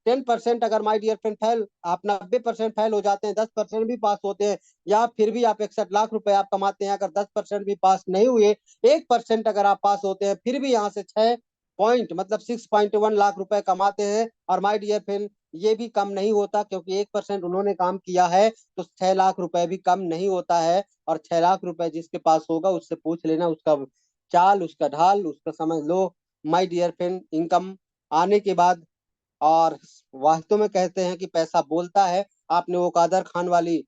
10% अगर माय डियर फ्रेंड फेल, आप 90% फेल हो जाते हैं, 10% भी पास होते हैं, या फिर भी आप 61 लाख रुपए आप कमाते हैं, अगर 10% भी पास नहीं हुए, 1% अगर आप पास होते हैं, फिर भी यहाँ से 6 पॉइंट मतलब 6.1 लाख रुपए कमाते हैं। और माय डियर फ्रेंड ये भी कम नहीं होता, क्योंकि 1% उन्होंने काम किया है तो 6 लाख रुपए भी कम नहीं होता है। और 6 लाख रुपए जिसके पास होगा उससे पूछ लेना, उसका चाल, उसका ढाल, उसका समझ लो माय डियर फ्रेंड इनकम आने के बाद। और वास्तव में कहते हैं कि पैसा बोलता है। आपने वो कादर खान वाली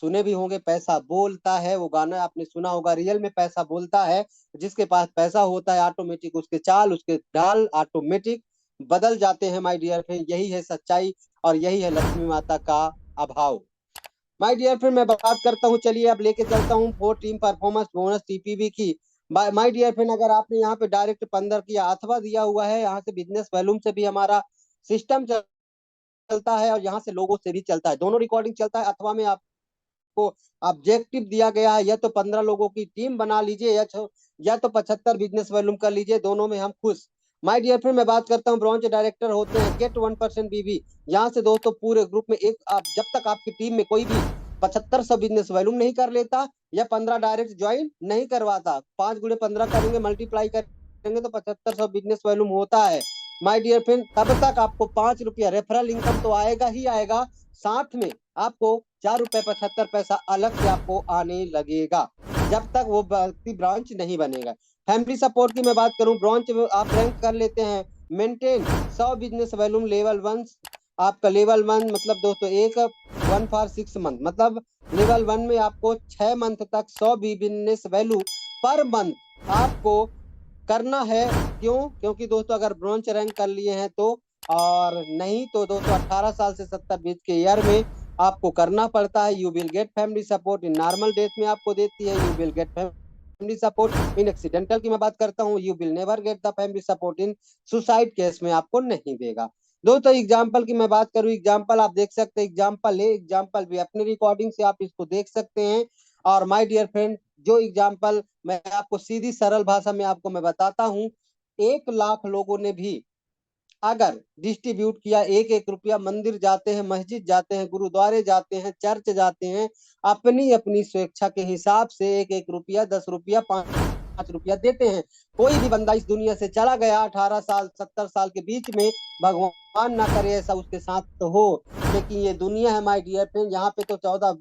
सुने भी होंगे, पैसा बोलता है, वो गाना आपने सुना होगा। रियल में पैसा बोलता है, जिसके पास पैसा होता है ऑटोमेटिक उसके चाल, उसके ढाल ऑटोमेटिक बदल जाते हैं माय डियर फ्रेंड। यही है सच्चाई और यही है लक्ष्मी माता का अभाव। माय डियर फ्रेंड मैं बात करता हूँ, चलिए अब लेके चलता हूँ 4 टीम परफॉर्मेंस बोनस टीपीवी की। माय डियर फ्रेंड अगर आपने यहाँ पे डायरेक्ट 15 किया अथवा दिया हुआ है, यहाँ से बिजनेस वॉल्यूम से भी हमारा सिस्टम चलता है और यहाँ से लोगों से भी चलता है, दोनों रिकॉर्डिंग चलता है। अथवा में आपको ऑब्जेक्टिव दिया गया है, या तो 15 लोगों की टीम बना लीजिए या तो 75 बिजनेस वॉल्यूम कर लीजिए, दोनों में हम खुश। माय डियर फ्रेंड मैं बात करता हूँ ब्रॉन्ज डायरेक्टर होते हैं गेट 1% बीबी। यहाँ से दोस्तों पूरे ग्रुप में एक आप जब तक आपकी टीम में कोई भी 7500 बिजनेस वॉल्यूम नहीं कर लेता या 15 डायरेक्ट ज्वाइन नहीं करवाता, 5 गुणे 15 करेंगे मल्टीप्लाई करेंगे तो 7500 बिजनेस वॉल्यूम होता है। माय डियर फ्रेंड तब तक आपको 5 रुपया रेफरल इनकम तो आएगा ही आएगा, साथ में आपको 4 रुपए 75 पैसा अलग से आपको आने लगेगा, जब तक वो व्यक्ति ब्रांच नहीं बनेगा। फैमिली सपोर्ट की मैं बात करूं, ब्रांच आप रैंक कर लेते हैं मेंटेन 100 बिजनेस वॉल्यूम लेवल 1। आपका लेवल 1 मतलब दोस्तों 1 फॉर 6 मंथ, मतलब लेवल 1 में आपको 6 मंथ तक 100 बिजनेस वैल्यू पर मंथ आपको करना है। क्यों? क्योंकि दोस्तों अगर ब्रॉन्ज रैंक कर लिए हैं तो, और नहीं तो दोस्तों 18 साल से 70 बीच के ईयर में आपको करना पड़ता है। You will get family support in normal days में आपको देती है, you will get family support in accidental की मैं बात करता हूँ, you will never get the family support in suicide case में आपको नहीं देगा। दोस्तों एग्जाम्पल की मैं बात करूँ, एग्जाम्पल आप देख सकते हैं, एग्जाम्पल है, एग्जाम्पल भी अपनी रिकॉर्डिंग से आप इसको देख सकते हैं। और माय डियर फ्रेंड जो एग्जाम्पल मैं आपको सीधी सरल भाषा में आपको मैं बताता हूँ, 1 लाख लोगों ने भी अगर डिस्ट्रीब्यूट किया, 1-1 रुपया, मंदिर जाते हैं, मस्जिद जाते हैं, गुरुद्वारे जाते हैं, चर्च जाते हैं, अपनी अपनी स्वेच्छा के हिसाब से 1-1 रुपया, 10 रुपया, 5 रुपया देते हैं। कोई भी बंदा इस दुनिया से चला गया 18 साल 70 साल के बीच में, भगवान ना करे ऐसा उसके साथ तो हो, लेकिन ये दुनिया है माय डियर फ्रेंड। यहाँ पे तो 14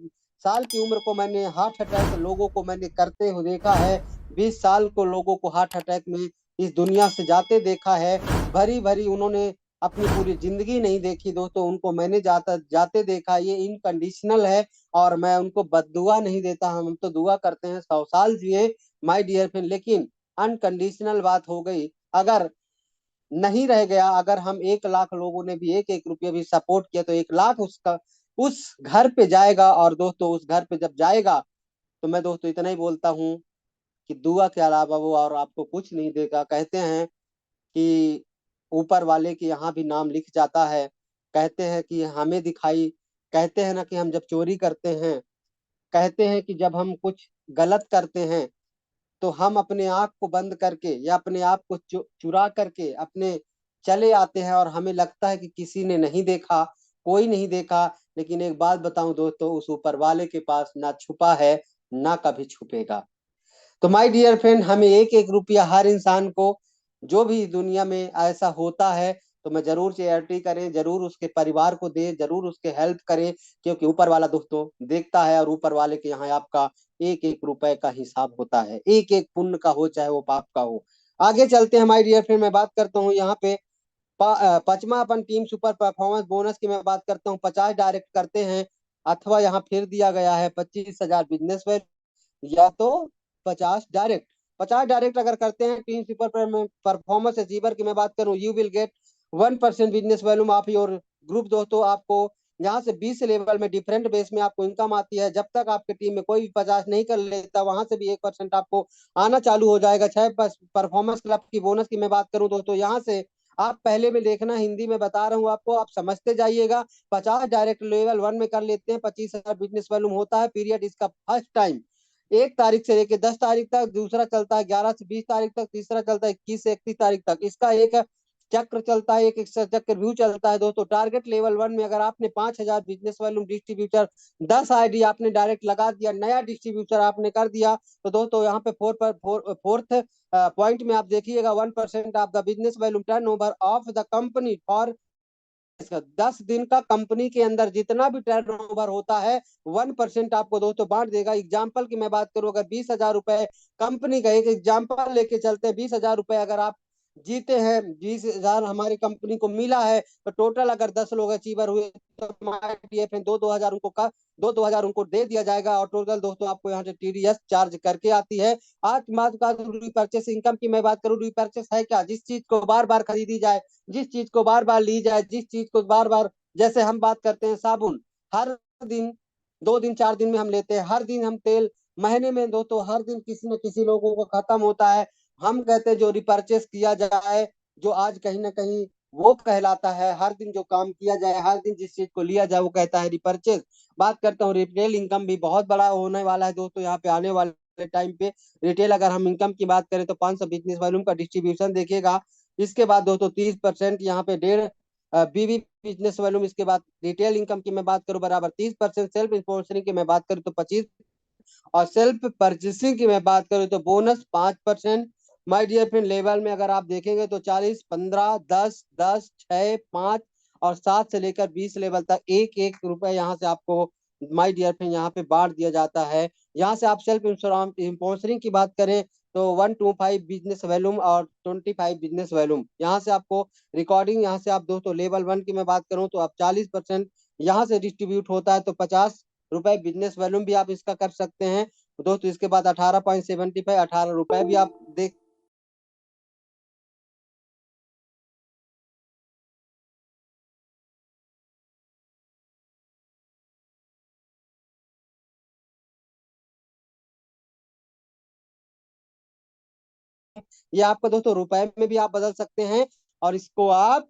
साल की उम्र को मैंने हार्ट अटैक लोगों को मैंने करते हुए देखा है, 20 साल को लोगों को हार्ट अटैक में इस दुनिया से जाते देखा है। भरी भरी उन्होंने अपनी पूरी जिंदगी नहीं देखी दोस्तों, उनको मैंने जाते देखा। ये इनकंडीशनल है और मैं उनको बददुआ नहीं देता, हम तो दुआ करते हैं 100 साल जिए माय डियर फ्रेंड। लेकिन अनकंडीशनल बात हो गई, अगर नहीं रह गया, अगर हम 1 लाख लोगों ने भी 1-1 रुपया भी सपोर्ट किया तो 1 लाख उसका उस घर पे जाएगा। और दोस्तों उस घर पे जब जाएगा तो मैं दोस्तों इतना ही बोलता हूँ कि दुआ के अलावा वो और आपको कुछ नहीं देगा। कहते हैं कि ऊपर वाले के यहाँ भी नाम लिख जाता है, कहते हैं कि हमें दिखाई, कहते हैं ना कि हम जब चोरी करते हैं, कहते हैं कि जब हम कुछ गलत करते हैं तो हम अपने आँख को बंद करके या अपने आप को चुरा करके अपने चले आते हैं और हमें लगता है कि किसी ने नहीं देखा, कोई नहीं देखा। लेकिन एक बात बताऊं दोस्तों, उस ऊपर वाले के पास ना छुपा है ना कभी छुपेगा। तो माय डियर फ्रेंड हमें 1-1 रुपया हर इंसान को, जो भी दुनिया में ऐसा होता है तो मैं जरूर चैरिटी करें, जरूर उसके परिवार को दे, जरूर उसके हेल्प करें, क्योंकि ऊपर वाला दोस्तों देखता है और ऊपर वाले के यहाँ आपका 1-1 रुपए का हिसाब होता है, एक एक पुण्य का हो चाहे वो पाप का हो। आगे चलते हैं माय डियर फ्रेंड, मैं बात करता हूँ यहाँ पे पचमा अपन टीम सुपर परफॉर्मेंस बोनस की मैं बात करता हूँ। 50 डायरेक्ट करते हैं अथवा यहाँ फिर दिया गया है 25,000 बिजनेस या तो 50 डायरेक्ट। 50 डायरेक्ट अगर करते हैं टीम सुपर परफॉर्मेंस अचीवर की मैं बात करूं, you will get 1% business volume of your group. दोस्तों आपको यहाँ से 20 लेवल में डिफरेंट बेस में आपको इनकम आती है। जब तक आपके टीम में कोई भी 50 नहीं कर लेता, वहां से भी 1% आपको आना चालू हो जाएगा। 6 परफॉर्मेंस क्लब की बोनस की मैं बात करूं दोस्तों, यहाँ से आप पहले में देखना, हिंदी में बता रहा हूँ आपको, आप समझते जाइएगा। 50 डायरेक्ट लेवल 1 में कर लेते हैं, 25,000 बिजनेस वैल्यूम होता है। पीरियड इसका फर्स्ट टाइम 1 तारीख से लेकर 10 तारीख तक, दूसरा चलता है 11 से 20 तारीख तक, तीसरा चलता है 21 से 31 तारीख तक। इसका एक चक्र चलता है, एक चक्र व्यू चलता है दोस्तों। टारगेट लेवल 1 में अगर आपने 5,000 बिजनेस वैल्यूम डिस्ट्रीब्यूटर 10 आईडी आपने डायरेक्ट लगा दिया, नया डिस्ट्रीब्यूटर आपने कर दिया, तो दोस्तों यहाँ पे फोर्थ पॉइंट में आप देखिएगा 1% of the business volume turn over of the company for 10 दिन का कंपनी के अंदर जितना भी टर्नओवर होता है 1% आपको दोस्तों बांट देगा। एग्जाम्पल की मैं बात करूं, अगर 20,000 रुपए कंपनी का, एक एग्जाम्पल लेके चलते हैं, 20,000 रुपए अगर आप जीते हैं, 20,000 हमारी कंपनी को मिला है, तो टोटल अगर 10 लोग अचीवर हुए तो दो हजार उनको का 2,000 उनको दे दिया जाएगा। और टोटल दोस्तों आपको यहाँ से टीडीएस चार्ज करके आती है। आज बात का रीपर्चेस इनकम की मैं बात करूं, रीपर्चेस है क्या? जिस चीज को बार बार खरीदी जाए, जिस चीज को बार बार ली जाए, जिस चीज को बार बार, जैसे हम बात करते हैं साबुन, हर दिन 2 दिन 4 दिन में हम लेते हैं, हर दिन हम तेल, महीने में दोस्तों हर दिन किसी न किसी लोगों को खत्म होता है। हम कहते हैं जो रिपर्चेस किया जाए, जो आज कहीं ना कहीं वो कहलाता है, हर दिन जो काम किया जाए, हर दिन जिस चीज को लिया जाए वो कहता है रिपर्चेस। बात करता हूँ रिटेल इनकम भी बहुत बड़ा होने वाला है दोस्तों यहाँ पे आने वाले टाइम पे। रिटेल अगर हम इनकम की बात करें तो 500 बिजनेस वॉल्यूम का डिस्ट्रीब्यूशन देखिएगा। इसके बाद दोस्तों 30% यहाँ पे 1.5 बीवी बिजनेस वॉल्यूम। इसके बाद रिटेल इनकम की मैं बात करूं बराबर 30%, सेल्फ स्पॉन्सरिंग की मैं बात करूं तो 25, और सेल्फ परचेसिंग की मैं बात करूं तो bonus 5%। My dear friend, level में अगर आप देखेंगे तो 40, 15, 10, 10, 6, 5 और 7 से लेकर 20 लेवल तक एक एक रुपए यहाँ से आपको माय डियर फ्रेंड यहाँ पे बांट दिया जाता है। यहाँ से आप सेल्फ स्पॉन्सरिंग की बात करें तो 125 बिजनेस वैल्यूम और 25 बिजनेस वैल्यूम। यहाँ से आपको रिकॉर्डिंग, यहाँ से आप दोस्तों लेवल 1 की मैं बात करूं तो आप 40% यहाँ से डिस्ट्रीब्यूट होता है, तो 50 रुपए बिजनेस वॉल्यूम भी आप इसका कर सकते हैं दोस्तों। इसके बाद 18.75 18 रुपए भी आप देख ये आपका दोस्तों रुपए में भी आप बदल सकते हैं, और इसको आप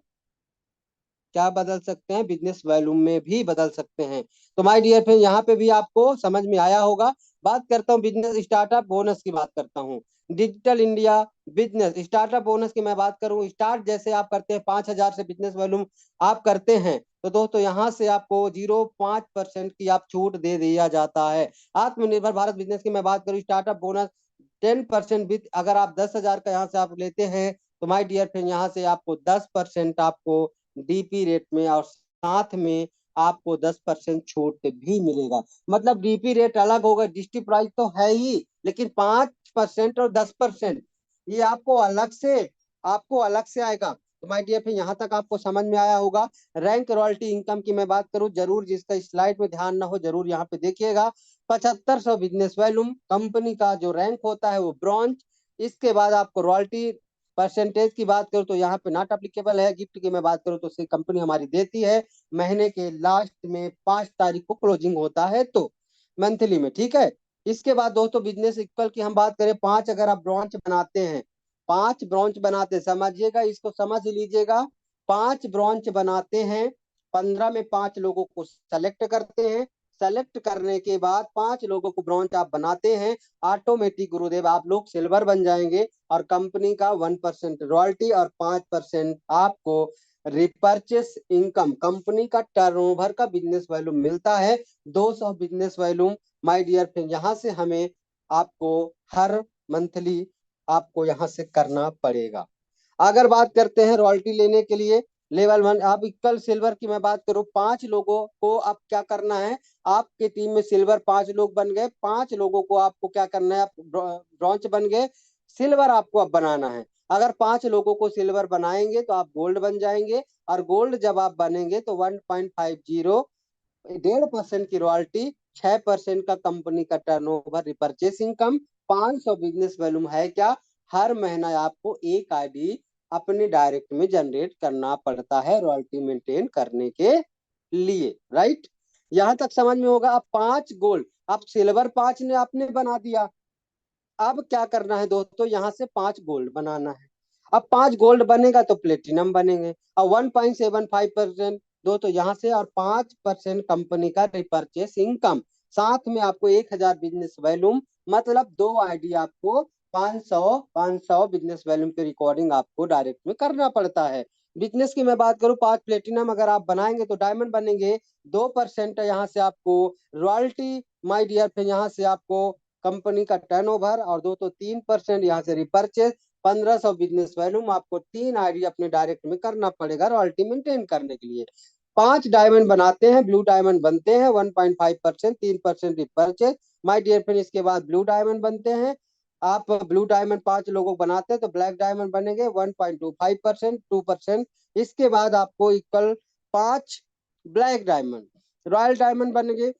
क्या बदल सकते हैं, बिजनेस वैल्यूम में भी बदल सकते हैं। तो माय डियर फ्रेंड, यहाँ पे भी आपको समझ में आया होगा। बात करता हूँ बिजनेस स्टार्टअप बोनस की बात करता हूँ। Digital India business startup bonus की मैं बात करूँ, स्टार्ट जैसे आप करते हैं 5,000 से बिजनेस वॉल्यूम आप करते हैं, तो दोस्तों यहाँ से आपको 0.5% की आप छूट दे दिया जाता है। आत्मनिर्भर भारत बिजनेस की मैं बात करूँ, स्टार्टअप बोनस 10% विथ, अगर आप 10,000 का यहाँ से आप लेते हैं तो माय डियर फ्रेंड यहाँ से आपको 10% आपको डीपी रेट में, और साथ में आपको 10% छूट भी मिलेगा। मतलब डीपी रेट अलग होगा, डिस्ट्री प्राइस तो है ही, लेकिन 5% और 10% ये आपको अलग से आएगा। तो माय डियर फ्रेंड यहाँ तक आपको समझ में आया होगा। रैंक रॉयल्टी इनकम की मैं बात करूं, जरूर जिसका स्लाइड में ध्यान ना हो जरूर यहाँ पे देखिएगा। 7500 बिजनेस वैल्यूम कंपनी का जो रैंक होता है वो ब्रॉन्ज। इसके बाद आपको रॉयल्टी परसेंटेज की बात करूं तो यहाँ पे नॉट अप्लीकेबल है। गिफ्ट की मैं बात करूं तो कंपनी हमारी देती है महीने के लास्ट में 5 तारीख को क्लोजिंग होता है, तो मंथली में, ठीक है। इसके बाद दोस्तों बिजनेस इक्वल की हम बात करें, 5 अगर आप ब्रांच बनाते हैं, 5 ब्रांच बनाते हैं, समझिएगा इसको, समझ लीजिएगा। 5 ब्रांच बनाते हैं, 15 में 5 लोगों को सेलेक्ट करते हैं, सेलेक्ट करने के बाद 5 लोगों को ब्रांच आप बनाते हैं, ऑटोमेटिक गुरुदेव आप लोग सिल्वर बन जाएंगे, और कंपनी का 1% रॉयल्टी और 5% आपको रिपर्चेस इनकम, कंपनी का टर्नओवर का बिजनेस वैल्यू मिलता है। 200 business value my dear friend यहाँ से हमें आपको हर मंथली आपको यहाँ से करना पड़ेगा। अगर बात करते हैं रॉयल्टी लेने के लिए लेवल 1, आप इक्वल सिल्वर की मैं बात करूं, 5 लोगों को आप क्या करना है, आपके टीम में सिल्वर 5 लोग बन गए, 5 लोगों को आपको क्या करना है, आप ब्रॉन्ज बन गए, सिल्वर आपको अब बनाना है। अगर 5 लोगों को सिल्वर बनाएंगे तो आप गोल्ड बन जाएंगे, और गोल्ड जब आप बनेंगे तो 1.50 1.5% की रॉयल्टी, 6% का कंपनी का turnover repurchase income, 500 business volume है क्या, हर महीना आपको एक आईडी अपने डायरेक्ट में जनरेट करना पड़ता है रॉयल्टी मेंटेन करने के लिए, राइट। यहां तक समझ में होगा। अब 5 गोल्ड, अब सिल्वर 5 ने आपने बना दिया, अब क्या करना है दोस्तों, यहाँ से 5 गोल्ड बनाना है। अब 5 गोल्ड बनेगा तो प्लेटिनम बनेंगे, और 1.75% दोस्तों यहाँ से, और 5% कंपनी का रिपर्चेस इनकम, साथ में आपको 1000 बिजनेस वैल्यूम, मतलब 2 आईडी आपको 500 बिजनेस वैल्यूम की रिकॉर्डिंग आपको डायरेक्ट में करना पड़ता है। बिजनेस की मैं बात करूं, 5 प्लेटिनम अगर आप बनाएंगे तो डायमंड बनेंगे, 2% यहाँ से आपको रॉयल्टी माय डियर, फिर यहाँ से आपको कंपनी का टर्नओवर, और 3% यहाँ से रिपर्चेस, 1500 बिजनेस वैल्यूम आपको 3 आईडी अपने डायरेक्ट में करना पड़ेगा रॉयल्टी मेंटेन करने के लिए। 5 डायमंड बनाते हैं, ब्लू डायमंड बनते हैं 1.5%, 3% रिपर्चेस माय डियर फ्रेंड। इसके बाद ब्लू डायमंड बनते हैं, आप ब्लू डायमंड 5 लोगों को बनाते हैं तो ब्लैक डायमंड बनेंगे 1.25%, 2%। इसके बाद आपको equal 5 black diamond, royal diamond बनेंगे,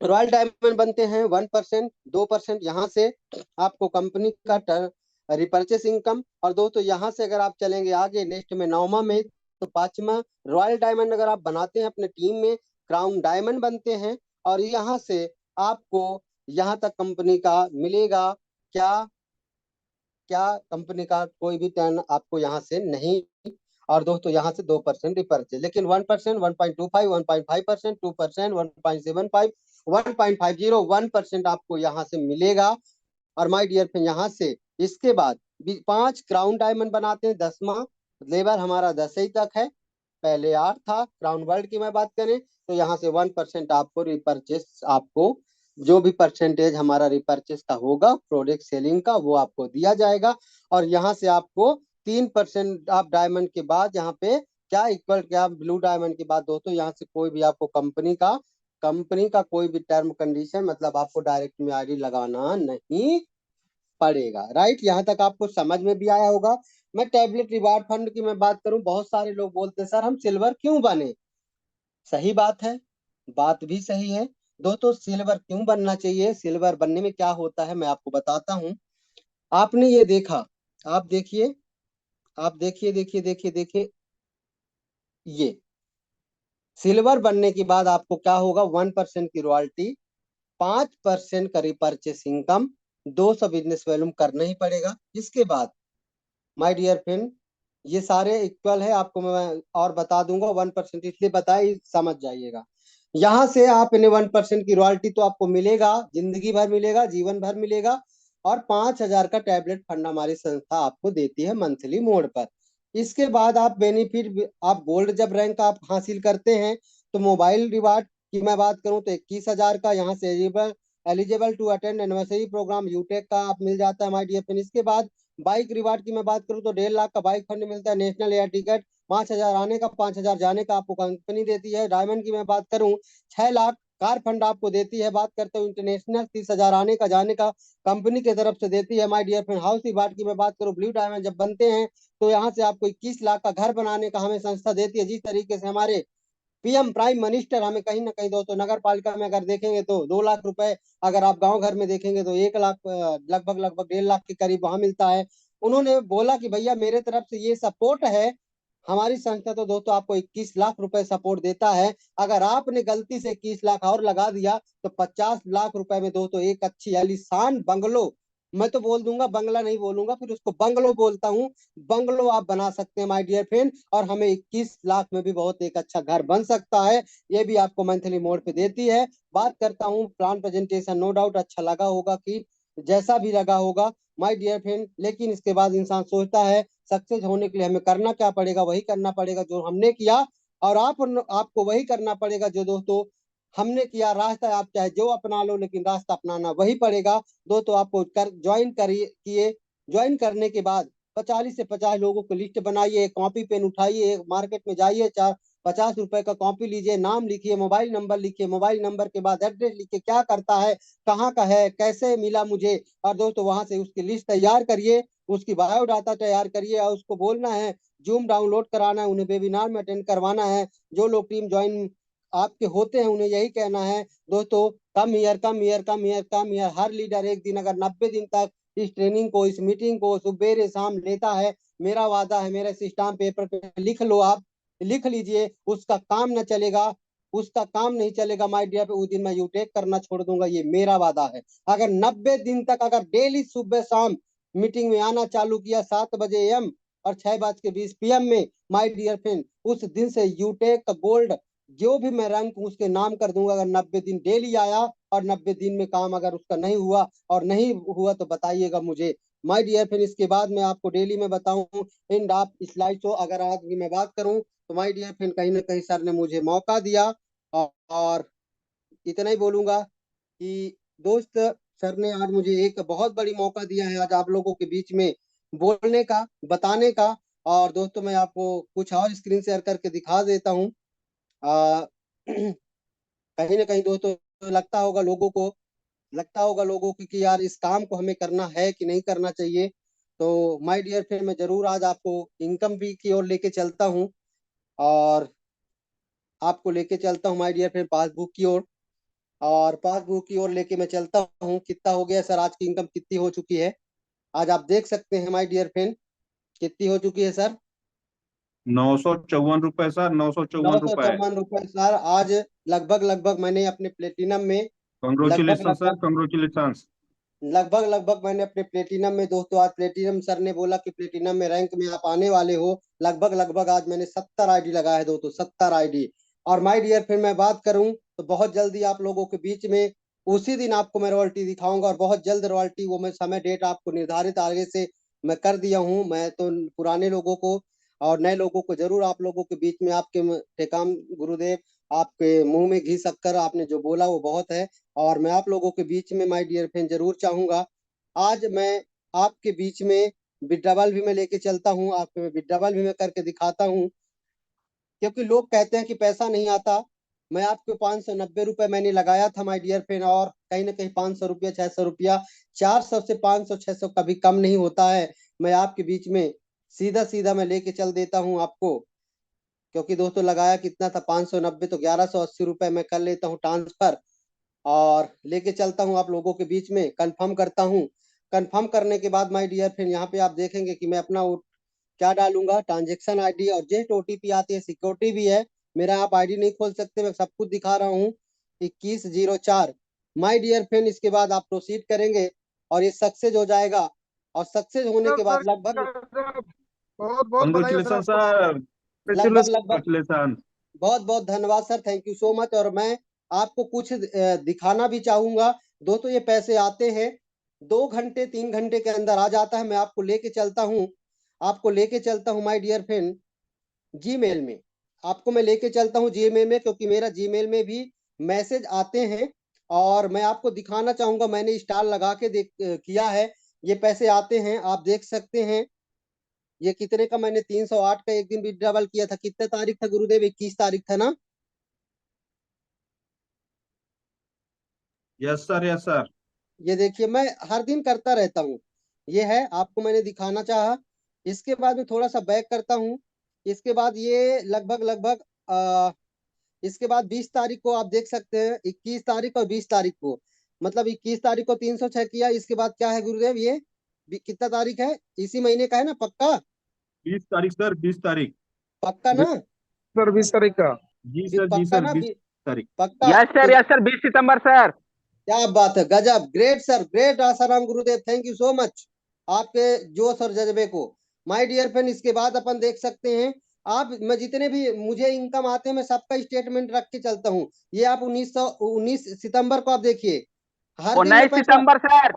रॉयल डायमंड बनते हैं 1%, 2% यहाँ से आपको कंपनी का रिपर्चेस इनकम। और दोस्तों यहाँ से अगर आप चलेंगे आगे नेक्स्ट में 9वां में, तो 5वां रॉयल डायमंड अगर आप बनाते हैं अपने टीम में, क्राउन डायमंड बनते हैं, और यहाँ से आपको यहाँ तक कंपनी का मिलेगा क्या, क्या कंपनी का कोई भी टर्न आपको यहाँ से नहीं। और दोस्तों यहाँ से 2% रिपर्चेज, लेकिन 1%, 1.25, 1.5%, 2%, 1.75, 1.50, 1% आपको यहाँ से मिलेगा। और माय डियर फ्रेंड यहाँ से इसके बाद 5 क्राउन डायमंड बनाते हैं, 10वां लेवल हमारा 10 ही तक है, पहले 8 था। क्राउन वर्ल्ड की मैं बात करें तो यहाँ से 1% आपको रिपर्चेस, आपको जो भी परसेंटेज हमारा रिपर्चेस का होगा प्रोडक्ट सेलिंग का वो आपको दिया जाएगा। और यहाँ से आपको 3% आप डायमंड के बाद यहाँ पे क्या इक्वल, क्या ब्लू डायमंड के बाद दोस्तों यहाँ से कोई भी आपको कंपनी का कोई भी टर्म कंडीशन, मतलब आपको डायरेक्ट में आईडी लगाना नहीं पड़ेगा, राइट। यहाँ तक आपको समझ में भी आया होगा। मैं टैबलेट रिवार्ड फंड की मैं बात करूं, बहुत सारे लोग बोलते हैं सर हम सिल्वर क्यों बने, सही बात है, बात भी सही है दोस्तों। सिल्वर क्यों बनना चाहिए, सिल्वर बनने में क्या होता है मैं आपको बताता हूँ। आपने ये देखा, आप देखिए, आप देखिए, देखिए देखिए देखिए, ये सिल्वर बनने के बाद आपको क्या होगा, 1% की रॉयल्टी, 5% का रिपर्चेस इनकम, 200 बिजनेस वैल्यूम करना ही पड़ेगा। इसके बाद माय डियर फ्रेंड ये सारे इक्वल है, आपको मैं और बता दूंगा, 1% इसलिए बताए समझ जाइएगा। यहाँ से आप इन्हें 1% की रॉयल्टी तो आपको मिलेगा, जिंदगी भर मिलेगा, जीवन भर मिलेगा। और 5,000 का टैबलेट फंड हमारी संस्था आपको देती है मंथली मोड पर। इसके बाद आप बेनिफिट, आप गोल्ड जब रैंक आप हासिल करते हैं तो मोबाइल रिवार्ड की मैं बात करूं तो 21,000 का यहाँ से eligible to attend anniversary program Utech का आप मिल जाता है माय डियर फ्रेंड। इसके बाद बाइक रिवार्ड की मैं बात करूं तो 1.5 लाख का बाइक फंड मिलता है, नेशनल एयर टिकट 5,000 आने का, 5,000 जाने का आपको कंपनी देती है। डायमंड की मैं बात करूं 6 लाख कार फंड आपको देती है। बात करते हूँ इंटरनेशनल, 30,000 आने का जाने का कंपनी की तरफ से देती है my dear friend. House reward की मैं बात करूं, ब्लू डायमंड जब बनते हैं तो यहाँ से आपको 21 लाख का घर बनाने का हमें संस्था देती है। जिस तरीके से हमारे पीएम प्राइम मिनिस्टर हमें कहीं ना कहीं दोस्तों नगर पालिका में अगर देखेंगे तो 2 लाख रुपए, अगर आप गांव घर में देखेंगे तो 1 लाख, लगभग लगभग 1.5 लाख के करीब वहां मिलता है। उन्होंने बोला कि भैया मेरे तरफ से ये सपोर्ट है, हमारी संस्था तो दोस्तों आपको 21 लाख रुपए सपोर्ट देता है। अगर आपने गलती से 21 लाख और लगा दिया तो 50 लाख रुपए में दोस्तों एक अच्छी आलीशान बंगलो, मैं तो बोल दूंगा बंगला नहीं बोलूंगा, फिर उसको बंगलो बोलता हूँ, बंगलो आप बना सकते हैं माय डियर फ्रेंड। और हमें 21 लाख में भी बहुत एक अच्छा घर बन सकता है, ये भी आपको मंथली मोड पे देती है। बात करता हूँ प्लान प्रेजेंटेशन, नो डाउट अच्छा लगा होगा कि जैसा भी लगा होगा माय डियर फ्रेंड, लेकिन इसके बाद इंसान सोचता है सक्सेस होने के लिए हमें करना क्या पड़ेगा, वही करना पड़ेगा जो हमने किया, और आपको वही करना पड़ेगा जो दोस्तों हमने किया। रास्ता आप चाहे जो अपना लो, लेकिन रास्ता अपनाना वही पड़ेगा दोस्तों। आपको ज्वाइन करिए, किए, ज्वाइन करने के बाद 40 से 50 लोगों को लिस्ट बनाइए, कॉपी पेन उठाइए, मार्केट में जाइए, 50 रुपए का कॉपी लीजिए, नाम लिखिए, मोबाइल नंबर लिखिए, मोबाइल नंबर के बाद एड्रेस लिखिए, क्या करता है, कहाँ का है, कैसे मिला मुझे, और दोस्तों वहां से उसकी लिस्ट तैयार करिए, उसकी बायोडाटा तैयार करिए, और उसको बोलना है जूम डाउनलोड कराना है, उन्हें वेबिनार में अटेंड करवाना है। जो लोग टीम ज्वाइन आपके होते हैं उन्हें यही कहना है दोस्तों, come here come here come here come here. Her leader एक दिन अगर 90 दिन तक इस ट्रेनिंग को, इस मीटिंग को सुबेरे शाम लेता है, मेरा वादा है, मेरे स्टाम्प पेपर पे लिख लो, आप लिख लीजिए, उसका काम न चलेगा, उसका काम नहीं चलेगा माय डियर, पे उस दिन मैं यूटेक करना छोड़ दूंगा, ये मेरा वादा है। अगर 90 दिन तक अगर डेली सुबह शाम मीटिंग में आना चालू किया 7 बजे एम और 6:20 PM में, माय डियर फ्रेंड, उस दिन से यूटेक का गोल्ड जो भी मैं रैंक उसके नाम कर दूंगा। अगर 90 दिन डेली आया और 90 दिन में काम अगर उसका नहीं हुआ और नहीं हुआ तो बताइएगा मुझे माय डियर फ्रेंड। इसके बाद मैं आपको डेली में बताऊं एंड आप स्लाइड शो। अगर आज की मैं बात करूं तो माय डियर फ्रेंड, कहीं ना कहीं सर ने मुझे मौका दिया और इतना ही बोलूंगा कि दोस्त, सर ने आज मुझे एक बहुत बड़ी मौका दिया है आज आप लोगों के बीच में बोलने का, बताने का। और दोस्तों मैं आपको कुछ और स्क्रीन शेयर करके दिखा देता हूँ। आ, कहीं ना कहीं दोस्तों लगता होगा लोगों को कि यार इस काम को हमें करना है कि नहीं करना चाहिए। तो माय डियर फ्रेंड, मैं जरूर आज आपको इनकम भी की ओर लेके चलता हूँ और आपको लेके चलता हूँ माय डियर फ्रेंड पासबुक की ओर। और पासबुक की ओर लेके मैं चलता हूँ। कितना हो गया सर, आज की इनकम कितनी हो चुकी है? आज आप देख सकते हैं माय डियर फ्रेंड, कितनी हो चुकी है सर? 954 रुपए सर, 954 रुपए। ₹954 सर। आज लगभग लगभग मैंने अपने प्लेटिनम में लगभग कॉन्ग्रेचुलेशन सर, लगभग कॉन्ग्रेचुलेशन। लगभग लगभग मैंने अपने प्लेटिनम में दोस्तों, आज प्लेटिनम सर ने बोला कि प्लेटिनम में रैंक में आप आने वाले हो। लगभग लगभग आज मैंने 70 आईडी लगाया है दोस्तों, 70 आईडी। और माय डियर फिर मैं बात करूं तो बहुत जल्दी आप लोगों के बीच में उसी दिन आपको मैं रॉयल्टी दिखाऊंगा। और बहुत जल्द रॉयल्टी, वो मैं समय डेट आपको निर्धारित आगे से मैं कर दिया हूं। मैं तो पुराने लोगों को और नए लोगों को जरूर आप लोगों के बीच में आपके टेकाम गुरुदेव, आपके मुंह में घी शक्कर, आपने जो बोला वो बहुत है। और मैं आप लोगों के बीच में माय डियर फ्रेंड जरूर चाहूंगा, आज मैं आपके बीच में विड्रावल भी मैं लेके चलता हूँ, आपके विड्रावल भी मैं करके दिखाता हूँ। क्योंकि लोग कहते हैं कि पैसा नहीं आता। मैं आपको 590 रुपए मैंने लगाया था माय डियर फ्रेंड, और कहीं ना कहीं 500 रुपया, 600 रुपया, 400 से 500 600 कभी कम नहीं होता है। मैं आपके बीच में सीधा सीधा मैं लेके चल देता हूँ आपको। क्योंकि दोस्तों लगाया कितना था, 590, तो 1180 रुपए मैं कर लेता हूँ ट्रांसफर और लेके चलता हूँ आप लोगों के बीच में, कंफर्म करता हूँ। कंफर्म करने के बाद माय डियर फ्रेंड, यहाँ पे आप देखेंगे कि मैं अपना क्या डालूंगा, ट्रांजेक्शन आईडी और जेट ओटीपी आती है, सिक्योरिटी भी है। मेरा आप आईडी नहीं खोल सकते, मैं सब कुछ दिखा रहा हूँ। 2104 माय डियर फ्रेंड। इसके बाद आप प्रोसीड करेंगे और ये सक्सेस हो जाएगा। और सक्सेस होने के बाद लगभग बहुत बहुत बधाई हो सर कॉन्ग्रेचुलेशन आपको। सर, लगभग लगभग कॉन्ग्रेचुलेशन। बहुत बहुत धन्यवाद sir, thank you so much. और मैं आपको कुछ दिखाना भी चाहूंगा दोस्तों। ये पैसे आते हैं 2 घंटे 3 घंटे के अंदर आ जाता है। मैं आपको लेके चलता हूँ, आपको लेके चलता हूँ माय डियर फ्रेंड जीमेल में। आपको मैं लेके चलता हूँ जीमेल में, क्योंकि मेरा जीमेल में भी मैसेज आते हैं। और मैं आपको दिखाना चाहूंगा, मैंने स्टार लगा के देख किया है, ये पैसे आते हैं, आप देख सकते हैं। ये कितने का, मैंने 308 का एक दिन विड्रॉवल किया था। कितने तारीख था गुरुदेव? 21 तारीख था ना? Yes sir, yes sir. ये देखिए, मैं हर दिन करता रहता हूँ। ये है, आपको मैंने दिखाना चाहा। इसके बाद मैं थोड़ा सा बैक करता हूँ। इसके बाद ये लगभग लगभग इसके बाद 20 तारीख को आप देख सकते हैं, 21 तारीख और 20 तारीख को, मतलब 21 तारीख को 306 किया। इसके बाद क्या है गुरुदेव, ये कितना तारीख है? इसी महीने का है ना? पक्का? 20 तारीख सर, 20 तारीख। पक्का ना? सर 20 तारीख का। जी सर, जी पक्का सर, ना? 20 तारीख। पक्का यस तो सर, यस सर, 20 सितंबर सर। क्या बात है, गजब, great sir, great Asaram Gurudev, thank you so much आपके जोश और जज्बे को। माय डियर फ्रेंड, इसके बाद अपन देख सकते हैं, आप, मैं जितने भी मुझे इनकम आते हैं मैं सबका स्टेटमेंट रख के चलता हूँ। ये आप 19 सितंबर को आप देखिए, हर दिन मैं 19 पैसा, सितंबर सर।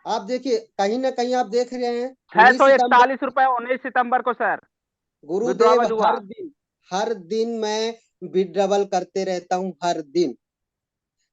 आप देखिए कहीं ना कहीं आप देख रहे हैं छह 19 सौ सितंबर इकतालीस रुपए 19 सितंबर को सर गुरुदेव, विड्रॉवल हुआ। हर दिन मैं विड्रॉवल करते रहता हूँ, हर दिन।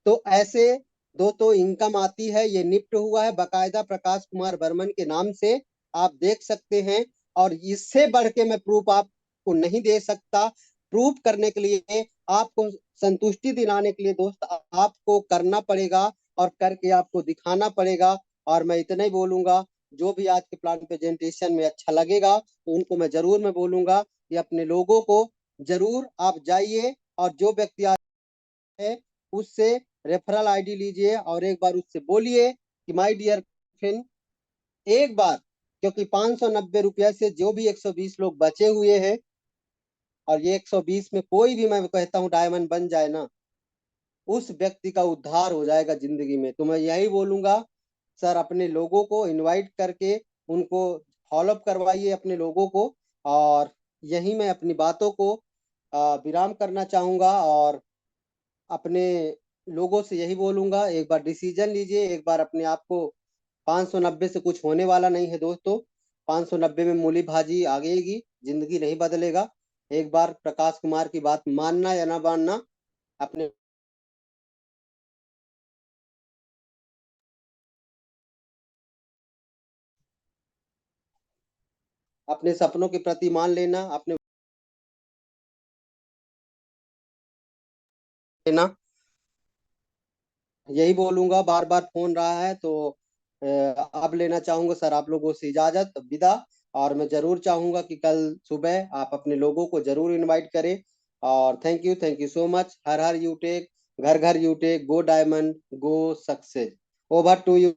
तो ऐसे दोस्तों इनकम आती है। ये निफ्ट हुआ है बकायदा प्रकाश कुमार बर्मन के नाम से, आप देख सकते हैं। और इससे बढ़ के मैं प्रूफ आपको नहीं दे सकता। प्रूफ करने के लिए, आपको संतुष्टि दिलाने के लिए दोस्त, आपको करना पड़ेगा और करके आपको दिखाना पड़ेगा। और मैं इतना ही बोलूंगा, जो भी आज के प्लान प्रेजेंटेशन में अच्छा लगेगा तो उनको मैं बोलूंगा कि अपने लोगों को जरूर आप जाइए। और जो व्यक्ति है उससे रेफरल आईडी लीजिए और एक बार उससे बोलिए कि माय डियर फ्रेंड, एक बार, क्योंकि 590 रुपया से जो भी 120 लोग बचे हुए हैं, और ये 120 में कोई भी, मैं कहता हूँ, डायमंड बन जाए ना, उस व्यक्ति का उद्धार हो जाएगा जिंदगी में। तो मैं यही बोलूंगा सर, अपने लोगों को इनवाइट करके उनको फॉलोअप करवाइए अपने लोगों को। और यही मैं अपनी बातों को विराम करना चाहूंगा और अपने लोगों से यही बोलूंगा, एक बार डिसीजन लीजिए, एक बार अपने आप को। 590 से कुछ होने वाला नहीं है दोस्तों, 590 में मूली भाजी आगेगी, जिंदगी नहीं बदलेगा। एक बार प्रकाश कुमार की बात मानना या ना मानना, अपने अपने सपनों के प्रति मान लेना, अपने लेना। यही बोलूंगा, बार बार फोन रहा है तो अब लेना चाहूंगा सर आप लोगों से इजाजत, विदा। और मैं जरूर चाहूंगा कि कल सुबह आप अपने लोगों को जरूर इनवाइट करें। और थैंक यू सो मच। हर हर यूटेक, घर घर Utech, go diamond, go success. Over to you.